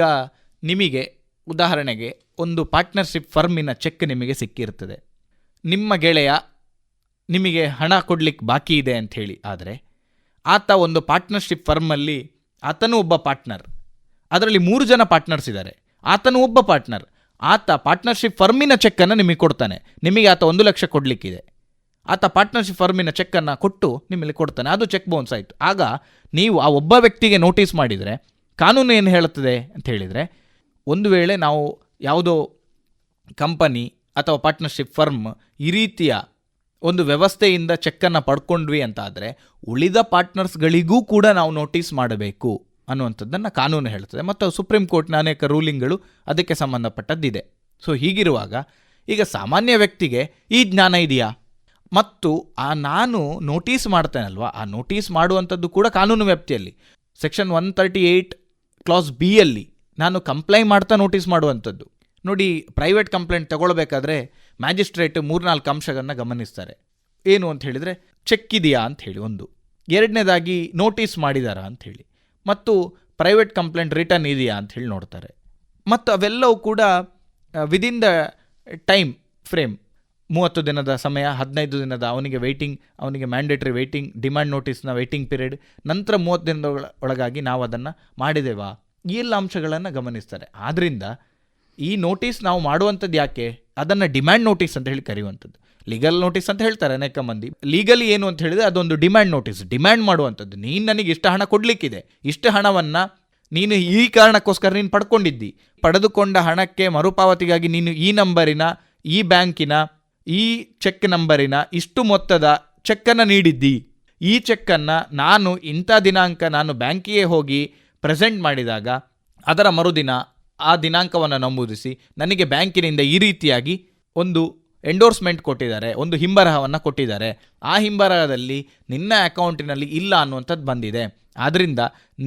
S4: ನಿಮಗೆ ಉದಾಹರಣೆಗೆ ಒಂದು ಪಾರ್ಟ್ನರ್ಶಿಪ್ ಫರ್ಮಿನ ಚೆಕ್ ನಿಮಗೆ ಸಿಕ್ಕಿರ್ತದೆ. ನಿಮ್ಮ ಗೆಳೆಯ ನಿಮಗೆ ಹಣ ಕೊಡಲಿಕ್ಕೆ ಬಾಕಿ ಇದೆ ಅಂಥೇಳಿ. ಆದರೆ ಆತ ಒಂದು ಪಾರ್ಟ್ನರ್ಶಿಪ್ ಫರ್ಮಲ್ಲಿ ಆತನೂ ಒಬ್ಬ ಪಾರ್ಟ್ನರ್, ಅದರಲ್ಲಿ 3 ಜನ ಪಾರ್ಟ್ನರ್ಸ್ ಇದ್ದಾರೆ, ಆತನೂ ಒಬ್ಬ ಪಾರ್ಟ್ನರ್. ಆತ ಪಾರ್ಟ್ನರ್ಶಿಪ್ ಫರ್ಮಿನ ಚೆಕ್ಕನ್ನು ನಿಮಗೆ ಕೊಡ್ತಾನೆ. ನಿಮಗೆ ಆತ 1 ಲಕ್ಷ ಕೊಡಲಿಕ್ಕಿದೆ, ಆತ ಪಾರ್ಟ್ನರ್ಶಿಪ್ ಫರ್ಮಿನ ಚೆಕ್ಕನ್ನು ಕೊಟ್ಟು ನಿಮ್ಮಲ್ಲಿ ಕೊಡ್ತಾನೆ. ಅದು ಚೆಕ್ ಬೌನ್ಸ್ ಆಯಿತು. ಆಗ ನೀವು ಆ ಒಬ್ಬ ವ್ಯಕ್ತಿಗೆ ನೋಟಿಸ್ ಮಾಡಿದರೆ ಕಾನೂನು ಏನು ಹೇಳುತ್ತದೆ ಅಂತ ಹೇಳಿದರೆ, ಒಂದು ವೇಳೆ ನಾವು ಯಾವುದೋ ಕಂಪನಿ ಅಥವಾ ಪಾರ್ಟ್ನರ್ಶಿಪ್ ಫರ್ಮ್ ಈ ರೀತಿಯ ಒಂದು ವ್ಯವಸ್ಥೆಯಿಂದ ಚೆಕ್ಕನ್ನು ಪಡ್ಕೊಂಡ್ವಿ ಅಂತಾದರೆ ಉಳಿದ ಪಾರ್ಟ್ನರ್ಸ್ಗಳಿಗೂ ಕೂಡ ನಾವು ನೋಟಿಸ್ ಮಾಡಬೇಕು ಅನ್ನುವಂಥದ್ದನ್ನು ಕಾನೂನು ಹೇಳ್ತದೆ. ಮತ್ತು ಸುಪ್ರೀಂ ಕೋರ್ಟ್ನ ಅನೇಕ ರೂಲಿಂಗ್ಗಳು ಅದಕ್ಕೆ ಸಂಬಂಧಪಟ್ಟದ್ದಿದೆ. ಸೊ ಹೀಗಿರುವಾಗ ಈಗ ಸಾಮಾನ್ಯ ವ್ಯಕ್ತಿಗೆ ಈ ಜ್ಞಾನ ಇದೆಯಾ? ಮತ್ತು ನಾನು ನೋಟಿಸ್ ಮಾಡ್ತೇನಲ್ವ, ಆ ನೋಟಿಸ್ ಮಾಡುವಂಥದ್ದು ಕೂಡ ಕಾನೂನು ವ್ಯಾಪ್ತಿಯಲ್ಲಿ ಸೆಕ್ಷನ್ 138 ಕ್ಲಾಸ್ B ಯಲ್ಲಿ ನಾನು ಕಂಪ್ಲೈ ಮಾಡ್ತಾ ನೋಟಿಸ್ ಮಾಡುವಂಥದ್ದು. ನೋಡಿ, ಪ್ರೈವೇಟ್ ಕಂಪ್ಲೇಂಟ್ ತಗೊಳ್ಬೇಕಾದ್ರೆ ಮ್ಯಾಜಿಸ್ಟ್ರೇಟ್ 3-4 ಅಂಶಗಳನ್ನು ಗಮನಿಸ್ತಾರೆ. ಏನು ಅಂತ ಹೇಳಿದರೆ ಚೆಕ್ ಇದೆಯಾ ಅಂಥೇಳಿ ಒಂದು, ಎರಡನೇದಾಗಿ ನೋಟಿಸ್ ಮಾಡಿದಾರಾ ಅಂಥೇಳಿ, ಮತ್ತು ಪ್ರೈವೇಟ್ ಕಂಪ್ಲೇಂಟ್ ರಿಟರ್ನ್ ಇದೆಯಾ ಅಂಥೇಳಿ ನೋಡ್ತಾರೆ. ಮತ್ತು ಅವೆಲ್ಲವೂ ಕೂಡ ವಿದಿನ್ ದ ಟೈಮ್ ಫ್ರೇಮ್ 30 ದಿನದ ಸಮಯ, 15 ದಿನದ ಅವನಿಗೆ ವೆಯ್ಟಿಂಗ್, ಅವನಿಗೆ ಮ್ಯಾಂಡೇಟ್ರಿ ವೆಯ್ಟಿಂಗ್, ಡಿಮ್ಯಾಂಡ್ ನೋಟಿಸ್ನ ವೆಯ್ಟಿಂಗ್ ಪೀರಿಯಡ್, ನಂತರ 30 ದಿನದ ಒಳಗಾಗಿ ನಾವು ಅದನ್ನು ಮಾಡಿದೆವಾ, ಈ ಎಲ್ಲ ಅಂಶಗಳನ್ನು ಗಮನಿಸ್ತಾರೆ. ಆದ್ದರಿಂದ ಈ ನೋಟಿಸ್ ನಾವು ಮಾಡುವಂಥದ್ದು ಯಾಕೆ, ಅದನ್ನು ಡಿಮ್ಯಾಂಡ್ ನೋಟಿಸ್ ಅಂತ ಹೇಳಿ ಕರೆಯುವಂಥದ್ದು. ಲೀಗಲ್ ನೋಟಿಸ್ ಅಂತ ಹೇಳ್ತಾರೆ ಅನೇಕ ಮಂದಿ. ಲೀಗಲಿ ಏನು ಅಂತ ಹೇಳಿದರೆ ಅದೊಂದು ಡಿಮ್ಯಾಂಡ್ ನೋಟಿಸ್, ಡಿಮ್ಯಾಂಡ್ ಮಾಡುವಂಥದ್ದು. ನೀನು ನನಗೆ ಇಷ್ಟು ಹಣ ಕೊಡಲಿಕ್ಕಿದೆ, ಇಷ್ಟು ಹಣವನ್ನು ನೀನು ಈ ಕಾರಣಕ್ಕೋಸ್ಕರ ನೀನು ಪಡ್ಕೊಂಡಿದ್ದಿ, ಪಡೆದುಕೊಂಡ ಹಣಕ್ಕೆ ಮರುಪಾವತಿಗಾಗಿ ನೀನು ಈ ನಂಬರಿನ, ಈ ಬ್ಯಾಂಕಿನ, ಈ ಚೆಕ್ ನಂಬರಿನ ಇಷ್ಟು ಮೊತ್ತದ ಚೆಕ್ಕನ್ನು ನೀಡಿದ್ದಿ. ಈ ಚೆಕ್ಕನ್ನು ನಾನು ಇಂಥ ದಿನಾಂಕ ನಾನು ಬ್ಯಾಂಕಿಗೆ ಹೋಗಿ ಪ್ರೆಸೆಂಟ್ ಮಾಡಿದಾಗ ಅದರ ಮರುದಿನ ಆ ದಿನಾಂಕವನ್ನು ನಮೂದಿಸಿ ನನಗೆ ಬ್ಯಾಂಕಿನಿಂದ ಈ ರೀತಿಯಾಗಿ ಒಂದು ಎಂಡೋರ್ಸ್ಮೆಂಟ್ ಕೊಟ್ಟಿದ್ದಾರೆ, ಒಂದು ಹಿಂಬರಹವನ್ನು ಕೊಟ್ಟಿದ್ದಾರೆ. ಆ ಹಿಂಬರಹದಲ್ಲಿ ನಿನ್ನ ಅಕೌಂಟಿನಲ್ಲಿ ಇಲ್ಲ ಅನ್ನುವಂಥದ್ದು ಬಂದಿದೆ. ಆದ್ದರಿಂದ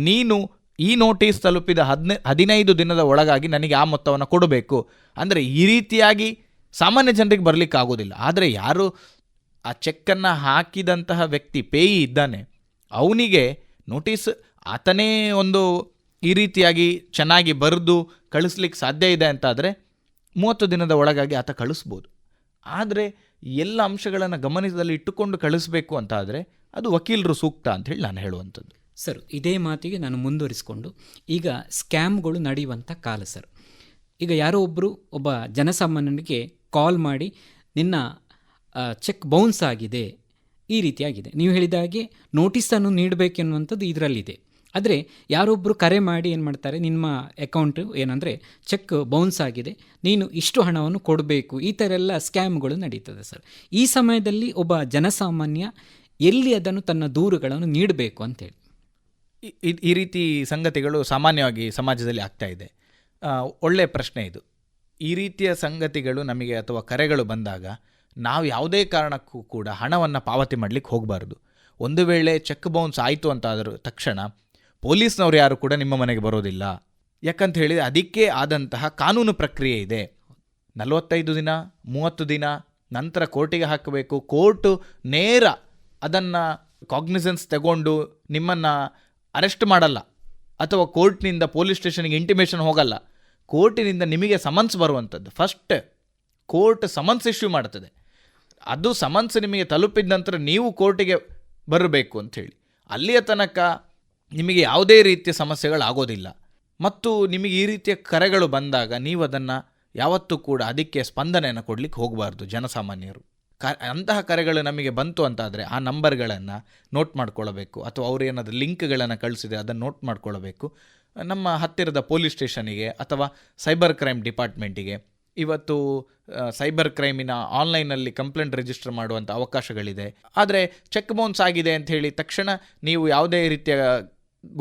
S4: ನೀನು ಈ ನೋಟಿಸ್ ತಲುಪಿದ 15 ದಿನದ ಒಳಗಾಗಿ ನನಗೆ ಆ ಮೊತ್ತವನ್ನು ಕೊಡಬೇಕು. ಅಂದರೆ ಈ ರೀತಿಯಾಗಿ ಸಾಮಾನ್ಯ ಜನರಿಗೆ ಬರಲಿಕ್ಕಾಗೋದಿಲ್ಲ. ಆದರೆ ಯಾರು ಆ ಚೆಕ್ಕನ್ನು ಹಾಕಿದಂತಹ ವ್ಯಕ್ತಿ ಪೇಯಿ ಇದ್ದಾನೆ, ಅವನಿಗೆ ನೋಟಿಸ್ ಆತನೇ ಒಂದು ಈ ರೀತಿಯಾಗಿ ಚೆನ್ನಾಗಿ ಬರೆದು ಕಳಿಸ್ಲಿಕ್ಕೆ ಸಾಧ್ಯ ಇದೆ ಅಂತಾದರೆ 30 ದಿನದ ಒಳಗಾಗಿ ಆತ ಕಳಿಸ್ಬೋದು. ಆದರೆ ಎಲ್ಲ ಅಂಶಗಳನ್ನು ಗಮನದಲ್ಲಿ ಇಟ್ಟುಕೊಂಡು ಕಳಿಸ್ಬೇಕು ಅಂತ ಆದರೆ ಅದು ವಕೀಲರು ಸೂಕ್ತ ಅಂಥೇಳಿ ನಾನು ಹೇಳುವಂಥದ್ದು.
S3: ಸರ್, ಇದೇ ಮಾತಿಗೆ ನಾನು ಮುಂದುವರಿಸಿಕೊಂಡು, ಈಗ ಸ್ಕ್ಯಾಮ್ಗಳು ನಡೆಯುವಂಥ ಕಾಲ ಸರ್. ಈಗ ಯಾರೋ ಒಬ್ಬ ಜನಸಾಮಾನ್ಯನಿಗೆ ಕಾಲ್ ಮಾಡಿ ನಿನ್ನ ಚೆಕ್ ಬೌನ್ಸ್ ಆಗಿದೆ, ಈ ರೀತಿಯಾಗಿದೆ, ನೀವು ಹೇಳಿದ ಹಾಗೆ ನೋಟಿಸನ್ನು ನೀಡಬೇಕೆನ್ನುವಂಥದ್ದು ಇದರಲ್ಲಿದೆ. ಆದರೆ ಯಾರೊಬ್ಬರು ಕರೆ ಮಾಡಿ ಏನು ಮಾಡ್ತಾರೆ, ನಿಮ್ಮ ಅಕೌಂಟು ಏನಂದರೆ ಚೆಕ್ ಬೌನ್ಸ್ ಆಗಿದೆ, ನೀನು ಇಷ್ಟು ಹಣವನ್ನು ಕೊಡಬೇಕು, ಈ ಥರ ಎಲ್ಲ ಸ್ಕ್ಯಾಮ್ಗಳು ನಡೀತದೆ ಸರ್. ಈ ಸಮಯದಲ್ಲಿ ಒಬ್ಬ ಜನಸಾಮಾನ್ಯ ಎಲ್ಲಿ ಅದನ್ನು ತನ್ನ ದೂರುಗಳನ್ನು ನೀಡಬೇಕು ಅಂತೇಳಿ?
S4: ಈ ರೀತಿ ಸಂಗತಿಗಳು ಸಾಮಾನ್ಯವಾಗಿ ಸಮಾಜದಲ್ಲಿ ಆಗ್ತಾ ಇದೆ. ಒಳ್ಳೆಯ ಪ್ರಶ್ನೆ ಇದು. ಈ ರೀತಿಯ ಸಂಗತಿಗಳು ನಮಗೆ ಅಥವಾ ಕರೆಗಳು ಬಂದಾಗ ನಾವು ಯಾವುದೇ ಕಾರಣಕ್ಕೂ ಕೂಡ ಹಣವನ್ನು ಪಾವತಿ ಮಾಡಲಿಕ್ಕೆ ಹೋಗಬಾರ್ದು. ಒಂದು ವೇಳೆ ಚೆಕ್ ಬೌನ್ಸ್ ಆಯಿತು ಅಂತ ಆದರೂ ತಕ್ಷಣ ಪೊಲೀಸ್ನವ್ರು ಯಾರು ಕೂಡ ನಿಮ್ಮ ಮನೆಗೆ ಬರೋದಿಲ್ಲ. ಯಾಕಂತ ಹೇಳಿದರೆ ಅದಕ್ಕೆ ಆದಂತಹ ಕಾನೂನು ಪ್ರಕ್ರಿಯೆ ಇದೆ. 45 ದಿನ 30 ದಿನ ನಂತರ ಕೋರ್ಟಿಗೆ ಹಾಕಬೇಕು. ಕೋರ್ಟು ನೇರ ಅದನ್ನು ಕಾಗ್ನಿಸೆನ್ಸ್ ತಗೊಂಡು ನಿಮ್ಮನ್ನು ಅರೆಸ್ಟ್ ಮಾಡಲ್ಲ, ಅಥವಾ ಕೋರ್ಟ್ನಿಂದ ಪೊಲೀಸ್ ಸ್ಟೇಷನ್ಗೆ ಇಂಟಿಮೇಷನ್ ಹೋಗಲ್ಲ. ಕೋರ್ಟಿನಿಂದ ನಿಮಗೆ ಸಮನ್ಸ್ ಬರುವಂಥದ್ದು. ಫಸ್ಟ್ ಕೋರ್ಟ್ ಸಮನ್ಸ್ ಇಶ್ಯೂ ಮಾಡ್ತದೆ. ಅದು ಸಮನ್ಸ್ ನಿಮಗೆ ತಲುಪಿದ ನಂತರ ನೀವು ಕೋರ್ಟಿಗೆ ಬರಬೇಕು ಅಂಥೇಳಿ. ಅಲ್ಲಿಯ ತನಕ ನಿಮಗೆ ಯಾವುದೇ ರೀತಿಯ ಸಮಸ್ಯೆಗಳಾಗೋದಿಲ್ಲ. ಮತ್ತು ನಿಮಗೆ ಈ ರೀತಿಯ ಕರೆಗಳು ಬಂದಾಗ ನೀವು ಅದನ್ನು ಯಾವತ್ತೂ ಕೂಡ ಅದಕ್ಕೆ ಸ್ಪಂದನೆಯನ್ನು ಕೊಡಲಿಕ್ಕೆ ಹೋಗಬಾರ್ದು. ಜನಸಾಮಾನ್ಯರು ಅಂತಹ ಕರೆಗಳು ನಮಗೆ ಬಂತು ಅಂತಾದರೆ ಆ ನಂಬರ್ಗಳನ್ನು ನೋಟ್ ಮಾಡ್ಕೊಳ್ಬೇಕು, ಅಥವಾ ಅವರು ಏನಾದರೂ ಲಿಂಕ್ಗಳನ್ನು ಕಳಿಸಿದೆ ಅದನ್ನು ನೋಟ್ ಮಾಡ್ಕೊಳ್ಬೇಕು. ನಮ್ಮ ಹತ್ತಿರದ ಪೊಲೀಸ್ ಸ್ಟೇಷನಿಗೆ ಅಥವಾ ಸೈಬರ್ ಕ್ರೈಮ್ ಡಿಪಾರ್ಟ್ಮೆಂಟಿಗೆ ಇವತ್ತು ಸೈಬರ್ ಕ್ರೈಮಿನ ಆನ್ಲೈನಲ್ಲಿ ಕಂಪ್ಲೇಂಟ್ ರಿಜಿಸ್ಟರ್ ಮಾಡುವಂಥ ಅವಕಾಶಗಳಿದೆ. ಆದರೆ ಚೆಕ್ ಬೌನ್ಸ್ ಆಗಿದೆ ಅಂತ ಹೇಳಿ ತಕ್ಷಣ ನೀವು ಯಾವುದೇ ರೀತಿಯ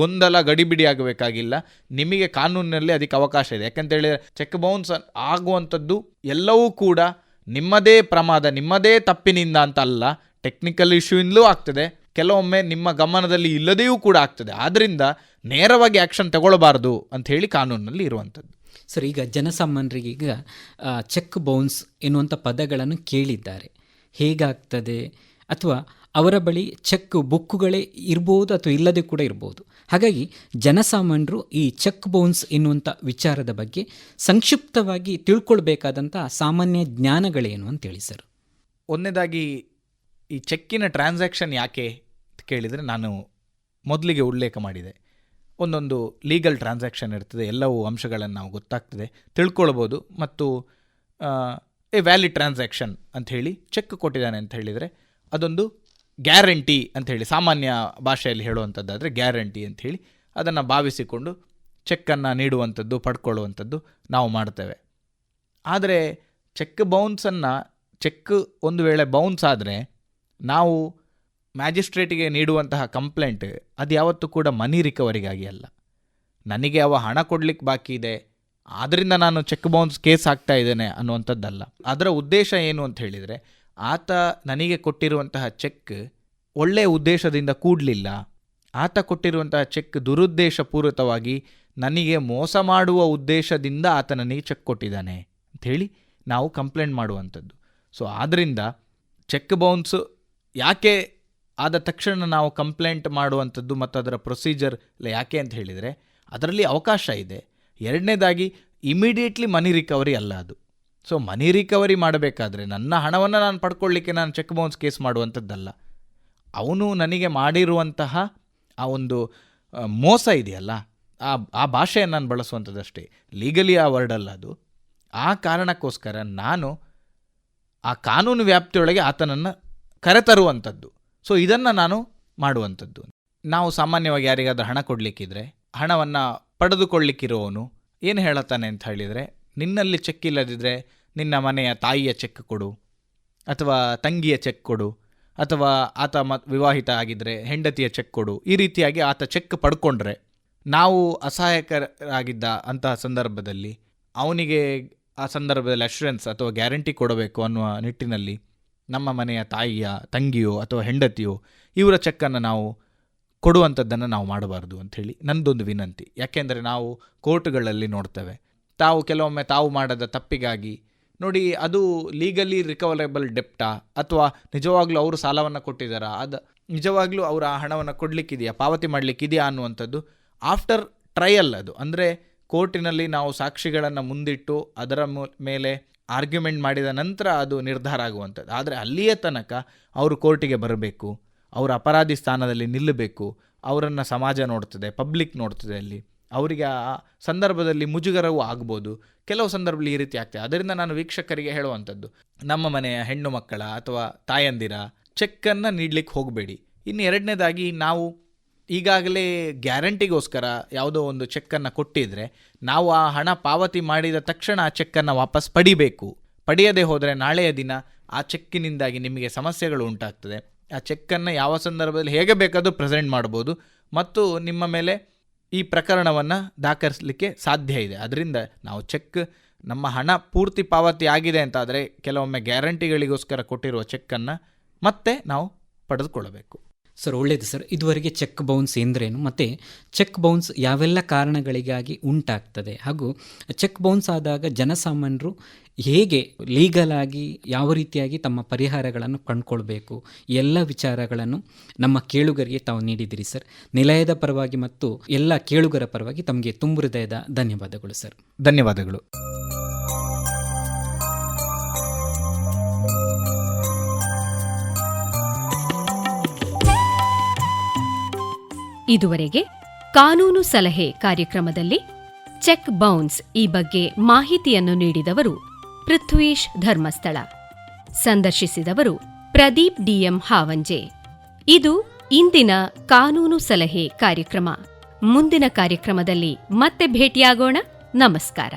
S4: ಗೊಂದಲ ಗಡಿಬಿಡಿ ಆಗಬೇಕಾಗಿಲ್ಲ. ನಿಮಗೆ ಕಾನೂನಿನಲ್ಲಿ ಅದಕ್ಕೆ ಅವಕಾಶ ಇದೆ. ಯಾಕಂತೇಳಿದರೆ ಚೆಕ್ ಬೌನ್ಸ್ ಆಗುವಂಥದ್ದು ಎಲ್ಲವೂ ಕೂಡ ನಿಮ್ಮದೇ ಪ್ರಮಾದ, ನಿಮ್ಮದೇ ತಪ್ಪಿನಿಂದ ಅಂತ ಅಲ್ಲ, ಟೆಕ್ನಿಕಲ್ ಇಶ್ಯೂಯಿಂದಲೂ ಆಗ್ತದೆ, ಕೆಲವೊಮ್ಮೆ ನಿಮ್ಮ ಗಮನದಲ್ಲಿ ಇಲ್ಲದೆಯೂ ಕೂಡ ಆಗ್ತದೆ. ಆದ್ದರಿಂದ ನೇರವಾಗಿ ಆ್ಯಕ್ಷನ್ ತಗೊಳ್ಬಾರ್ದು ಅಂಥೇಳಿ ಕಾನೂನಿನಲ್ಲಿ ಇರುವಂಥದ್ದು.
S3: ಸರ್, ಈಗ ಜನಸಾಮಾನ್ಯರಿಗೆ ಈಗ ಚೆಕ್ ಬೌನ್ಸ್ ಎನ್ನುವಂಥ ಪದಗಳನ್ನು ಕೇಳಿದ್ದಾರೆ. ಹೇಗಾಗ್ತದೆ, ಅಥವಾ ಅವರ ಬಳಿ ಚೆಕ್ ಬುಕ್ಕುಗಳೇ ಇರ್ಬೋದು ಅಥವಾ ಇಲ್ಲದೆ ಕೂಡ ಇರ್ಬೋದು. ಹಾಗಾಗಿ ಜನಸಾಮಾನ್ಯರು ಈ ಚೆಕ್ ಬೌನ್ಸ್ ಎನ್ನುವಂಥ ವಿಚಾರದ ಬಗ್ಗೆ ಸಂಕ್ಷಿಪ್ತವಾಗಿ ತಿಳ್ಕೊಳ್ಬೇಕಾದಂಥ ಸಾಮಾನ್ಯ ಜ್ಞಾನಗಳೇನು ಅಂತೇಳಿ ಸರ್.
S4: ಒಂದನೇದಾಗಿ ಈ ಚೆಕ್ಕಿನ ಟ್ರಾನ್ಸಾಕ್ಷನ್ ಯಾಕೆ ಅಂತ ಕೇಳಿದರೆ, ನಾನು ಮೊದಲಿಗೆ ಉಲ್ಲೇಖ ಮಾಡಿದೆ, ಒಂದೊಂದು ಲೀಗಲ್ ಟ್ರಾನ್ಸಾಕ್ಷನ್ ಇರ್ತದೆ, ಎಲ್ಲವೂ ಅಂಶಗಳನ್ನು ನಾವು ಗೊತ್ತಾಗ್ತದೆ, ತಿಳ್ಕೊಳ್ಬೋದು. ಮತ್ತು ಎ ವ್ಯಾಲಿಡ್ ಟ್ರಾನ್ಸಾಕ್ಷನ್ ಅಂಥೇಳಿ ಚೆಕ್ ಕೊಟ್ಟಿದ್ದಾನೆ ಅಂತ ಹೇಳಿದರೆ ಅದೊಂದು ಗ್ಯಾರಂಟಿ ಅಂಥೇಳಿ, ಸಾಮಾನ್ಯ ಭಾಷೆಯಲ್ಲಿ ಹೇಳುವಂಥದ್ದಾದರೆ ಗ್ಯಾರಂಟಿ ಅಂಥೇಳಿ ಅದನ್ನು ಭಾವಿಸಿಕೊಂಡು ಚೆಕ್ಕನ್ನು ನೀಡುವಂಥದ್ದು, ಪಡ್ಕೊಳ್ಳುವಂಥದ್ದು ನಾವು ಮಾಡ್ತೇವೆ. ಆದರೆ ಚೆಕ್ ಬೌನ್ಸನ್ನು, ಚೆಕ್ ಒಂದು ವೇಳೆ ಬೌನ್ಸ್ ಆದರೆ ನಾವು ಮ್ಯಾಜಿಸ್ಟ್ರೇಟಿಗೆ ನೀಡುವಂತಹ ಕಂಪ್ಲೇಂಟ್ ಅದು ಯಾವತ್ತೂ ಕೂಡ ಮನಿ ರಿಕವರಿಗಾಗಿ ಅಲ್ಲ. ನನಗೆ ಅವ ಹಣ ಕೊಡಲಿಕ್ಕೆ ಬಾಕಿ ಇದೆ, ಆದ್ದರಿಂದ ನಾನು ಚೆಕ್ ಬೌನ್ಸ್ ಕೇಸ್ ಹಾಕ್ತಾ ಇದ್ದೇನೆ ಅನ್ನುವಂಥದ್ದಲ್ಲ. ಅದರ ಉದ್ದೇಶ ಏನು ಅಂತ ಹೇಳಿದರೆ, ಆತ ನನಗೆ ಕೊಟ್ಟಿರುವಂತಹ ಚೆಕ್ ಒಳ್ಳೆಯ ಉದ್ದೇಶದಿಂದ ಕೂಡಲಿಲ್ಲ, ಆತ ಕೊಟ್ಟಿರುವಂತಹ ಚೆಕ್ ದುರುದ್ದೇಶಪೂರಿತವಾಗಿ ನನಗೆ ಮೋಸ ಮಾಡುವ ಉದ್ದೇಶದಿಂದ ಆತ ನನಗೆ ಚೆಕ್ ಕೊಟ್ಟಿದ್ದಾನೆ ಅಂಥೇಳಿ ನಾವು ಕಂಪ್ಲೇಂಟ್ ಮಾಡುವಂಥದ್ದು. ಸೊ ಆದ್ದರಿಂದ ಚೆಕ್ ಬೌನ್ಸು ಯಾಕೆ ಆದ ತಕ್ಷಣ ನಾವು ಕಂಪ್ಲೇಂಟ್ ಮಾಡುವಂಥದ್ದು ಮತ್ತು ಅದರ ಪ್ರೊಸೀಜರ್ ಯಾಕೆ ಅಂತ ಹೇಳಿದರೆ ಅದರಲ್ಲಿ ಅವಕಾಶ ಇದೆ. ಎರಡನೇದಾಗಿ ಇಮಿಡಿಯೇಟ್ಲಿ ಮನಿ ರಿಕವರಿ ಅಲ್ಲ ಅದು. ಸೊ ಮನಿ ರಿಕವರಿ ಮಾಡಬೇಕಾದ್ರೆ ನನ್ನ ಹಣವನ್ನು ನಾನು ಪಡ್ಕೊಳ್ಳಿಕ್ಕೆ ನಾನು ಚೆಕ್ ಬೌನ್ಸ್ ಕೇಸ್ ಮಾಡುವಂಥದ್ದಲ್ಲ. ಅವನು ನನಗೆ ಮಾಡಿರುವಂತಹ ಆ ಒಂದು ಮೋಸ ಇದೆಯಲ್ಲ, ಆ ಭಾಷೆಯನ್ನು ನಾನು ಬಳಸುವಂಥದ್ದಷ್ಟೇ, ಲೀಗಲಿ ಆ ವರ್ಡ್ ಅಲ್ಲ ಅದು. ಆ ಕಾರಣಕ್ಕೋಸ್ಕರ ನಾನು ಆ ಕಾನೂನು ವ್ಯಾಪ್ತಿಯೊಳಗೆ ಆತನನ್ನು ಕರೆತರುವಂಥದ್ದು. ಸೊ ಇದನ್ನು ನಾನು ಮಾಡುವಂಥದ್ದು. ನಾವು ಸಾಮಾನ್ಯವಾಗಿ ಯಾರಿಗಾದ್ರೂ ಹಣ ಕೊಡಲಿಕ್ಕಿದ್ರೆ ಹಣವನ್ನು ಪಡೆದುಕೊಳ್ಳಿಕ್ಕಿರೋನು ಏನು ಹೇಳುತ್ತಾನೆ ಅಂತ ಹೇಳಿದರೆ, ನಿನ್ನಲ್ಲಿ ಚೆಕ್ ಇಲ್ಲದಿದ್ದರೆ ನಿನ್ನ ಮನೆಯ ತಾಯಿಯ ಚೆಕ್ ಕೊಡು, ಅಥವಾ ತಂಗಿಯ ಚೆಕ್ ಕೊಡು, ಅಥವಾ ಆತ ವಿವಾಹಿತ ಆಗಿದ್ದರೆ ಹೆಂಡತಿಯ ಚೆಕ್ ಕೊಡು. ಈ ರೀತಿಯಾಗಿ ಆತ ಚೆಕ್ ಪಡ್ಕೊಂಡ್ರೆ ನಾವು ಅಸಹಾಯಕರಾಗಿದ್ದ ಅಂತಹ ಸಂದರ್ಭದಲ್ಲಿ ಅವನಿಗೆ ಆ ಸಂದರ್ಭದಲ್ಲಿ ಅಶ್ಯೂರೆನ್ಸ್ ಅಥವಾ ಗ್ಯಾರಂಟಿ ಕೊಡಬೇಕು ಅನ್ನುವ ನಿಟ್ಟಿನಲ್ಲಿ ನಮ್ಮ ಮನೆಯ ತಾಯಿಯ ತಂಗಿಯೋ ಅಥವಾ ಹೆಂಡತಿಯೋ ಇವರ ಚೆಕ್ಕನ್ನು ನಾವು ಕೊಡುವಂಥದ್ದನ್ನು ನಾವು ಮಾಡಬಾರ್ದು ಅಂಥೇಳಿ ನನ್ನದೊಂದು ವಿನಂತಿ. ಯಾಕೆಂದರೆ ನಾವು ಕೋರ್ಟ್ಗಳಲ್ಲಿ ನೋಡ್ತೇವೆ, ಕೆಲವೊಮ್ಮೆ ತಾವು ಮಾಡದ ತಪ್ಪಿಗಾಗಿ ನೋಡಿ ಅದು ಲೀಗಲಿ ರಿಕವರೇಬಲ್ ಡೆಪ್ಟಾ, ಅಥವಾ ನಿಜವಾಗ್ಲೂ ಅವರು ಸಾಲವನ್ನು ಕೊಟ್ಟಿದ್ದಾರಾ, ಅದು ನಿಜವಾಗ್ಲೂ ಅವರ ಹಣವನ್ನು ಕೊಡಲಿಕ್ಕಿದೆಯಾ, ಪಾವತಿ ಮಾಡಲಿಕ್ಕಿದೆಯಾ ಅನ್ನುವಂಥದ್ದು ಆಫ್ಟರ್ ಟ್ರಯಲ್. ಅದು ಅಂದರೆ ಕೋರ್ಟಿನಲ್ಲಿ ನಾವು ಸಾಕ್ಷಿಗಳನ್ನು ಮುಂದಿಟ್ಟು ಅದರ ಮೇಲೆ ಆರ್ಗ್ಯುಮೆಂಟ್ ಮಾಡಿದ ನಂತರ ಅದು ನಿರ್ಧಾರ ಆಗುವಂಥದ್ದು. ಆದರೆ ಅಲ್ಲಿಯೇ ತನಕ ಅವರು ಕೋರ್ಟಿಗೆ ಬರಬೇಕು, ಅವರು ಅಪರಾಧಿ ಸ್ಥಾನದಲ್ಲಿ ನಿಲ್ಲಬೇಕು, ಅವರನ್ನು ಸಮಾಜ ನೋಡ್ತದೆ, ಪಬ್ಲಿಕ್ ನೋಡ್ತದೆ. ಅಲ್ಲಿ ಅವರಿಗೆ ಆ ಸಂದರ್ಭದಲ್ಲಿ ಮುಜುಗರವೂ ಆಗ್ಬೋದು, ಕೆಲವು ಸಂದರ್ಭದಲ್ಲಿ ಈ ರೀತಿ ಆಗ್ತದೆ. ಅದರಿಂದ ನಾನು ವೀಕ್ಷಕರಿಗೆ ಹೇಳುವಂಥದ್ದು, ನಮ್ಮ ಮನೆಯ ಹೆಣ್ಣು ಮಕ್ಕಳ ಅಥವಾ ತಾಯಂದಿರ ಚೆಕ್ಕನ್ನು ನೀಡಲಿಕ್ಕೆ ಹೋಗಬೇಡಿ. ಇನ್ನು ಎರಡನೇದಾಗಿ, ನಾವು ಈಗಾಗಲೇ ಗ್ಯಾರಂಟಿಗೋಸ್ಕರ ಯಾವುದೋ ಒಂದು ಚೆಕ್ಕನ್ನು ಕೊಟ್ಟಿದ್ರೆ ನಾವು ಆ ಹಣ ಪಾವತಿ ಮಾಡಿದ ತಕ್ಷಣ ಆ ಚೆಕ್ಕನ್ನು ವಾಪಸ್ ಪಡಿಬೇಕು. ಪಡೆಯದೇ ಹೋದರೆ ನಾಳೆಯ ದಿನ ಆ ಚೆಕ್ಕಿನಿಂದಾಗಿ ನಿಮಗೆ ಸಮಸ್ಯೆಗಳು ಉಂಟಾಗ್ತದೆ. ಆ ಚೆಕ್ಕನ್ನು ಯಾವ ಸಂದರ್ಭದಲ್ಲಿ ಹೇಗೆ ಬೇಕಾದರೂ ಪ್ರೆಸೆಂಟ್ ಮಾಡ್ಬೋದು ಮತ್ತು ನಿಮ್ಮ ಮೇಲೆ ಈ ಪ್ರಕರಣವನ್ನು ದಾಖಲಿಸಲಿಕ್ಕೆ ಸಾಧ್ಯ ಇದೆ. ಅದರಿಂದ ನಾವು ಚೆಕ್, ನಮ್ಮ ಹಣ ಪೂರ್ತಿ ಪಾವತಿ ಆಗಿದೆ ಅಂತಾದರೆ ಕೆಲವೊಮ್ಮೆ ಗ್ಯಾರಂಟಿಗಳಿಗೋಸ್ಕರ ಕೊಟ್ಟಿರುವ ಚೆಕ್ಕನ್ನು ಮತ್ತೆ ನಾವು ಪಡೆದುಕೊಳ್ಳಬೇಕು.
S3: ಸರ್ ಒಳ್ಳೆಯದು ಸರ್. ಇದುವರೆಗೆ ಚೆಕ್ ಬೌನ್ಸ್ ಎಂದರೇನು ಮತ್ತು ಚೆಕ್ ಬೌನ್ಸ್ ಯಾವೆಲ್ಲ ಕಾರಣಗಳಿಗಾಗಿ ಉಂಟಾಗ್ತದೆ ಹಾಗೂ ಚೆಕ್ ಬೌನ್ಸ್ ಆದಾಗ ಜನಸಾಮಾನ್ಯರು ಹೇಗೆ ಲೀಗಲ್ ಆಗಿ ಯಾವ ರೀತಿಯಾಗಿ ತಮ್ಮ ಪರಿಹಾರಗಳನ್ನು ಕಂಡುಕೊಳ್ಬೇಕು ಎಲ್ಲ ವಿಚಾರಗಳನ್ನು ನಮ್ಮ ಕೇಳುಗರಿಗೆ ತಾವು ನೀಡಿದಿರಿ ಸರ್. ನಿಲಯದ ಪರವಾಗಿ ಮತ್ತು ಎಲ್ಲ ಕೇಳುಗರ ಪರವಾಗಿ ತಮಗೆ ತುಂಬು ಹೃದಯದ ಧನ್ಯವಾದಗಳು ಸರ್.
S4: ಧನ್ಯವಾದಗಳು.
S2: ಇದುವರೆಗೆ ಕಾನೂನು ಸಲಹೆ ಕಾರ್ಯಕ್ರಮದಲ್ಲಿ ಚೆಕ್ ಬೌನ್ಸ್ ಈ ಬಗ್ಗೆ ಮಾಹಿತಿಯನ್ನು ನೀಡಿದವರು ಪೃಥ್ವೀಶ್ ಧರ್ಮಸ್ಥಳ. ಸಂದರ್ಶಿಸಿದವರು ಪ್ರದೀಪ್ ಡಿಎಂ ಹಾವಂಜೆ. ಇದು ಇಂದಿನ ಕಾನೂನು ಸಲಹೆ ಕಾರ್ಯಕ್ರಮ. ಮುಂದಿನ ಕಾರ್ಯಕ್ರಮದಲ್ಲಿ ಮತ್ತೆ ಭೇಟಿಯಾಗೋಣ. ನಮಸ್ಕಾರ.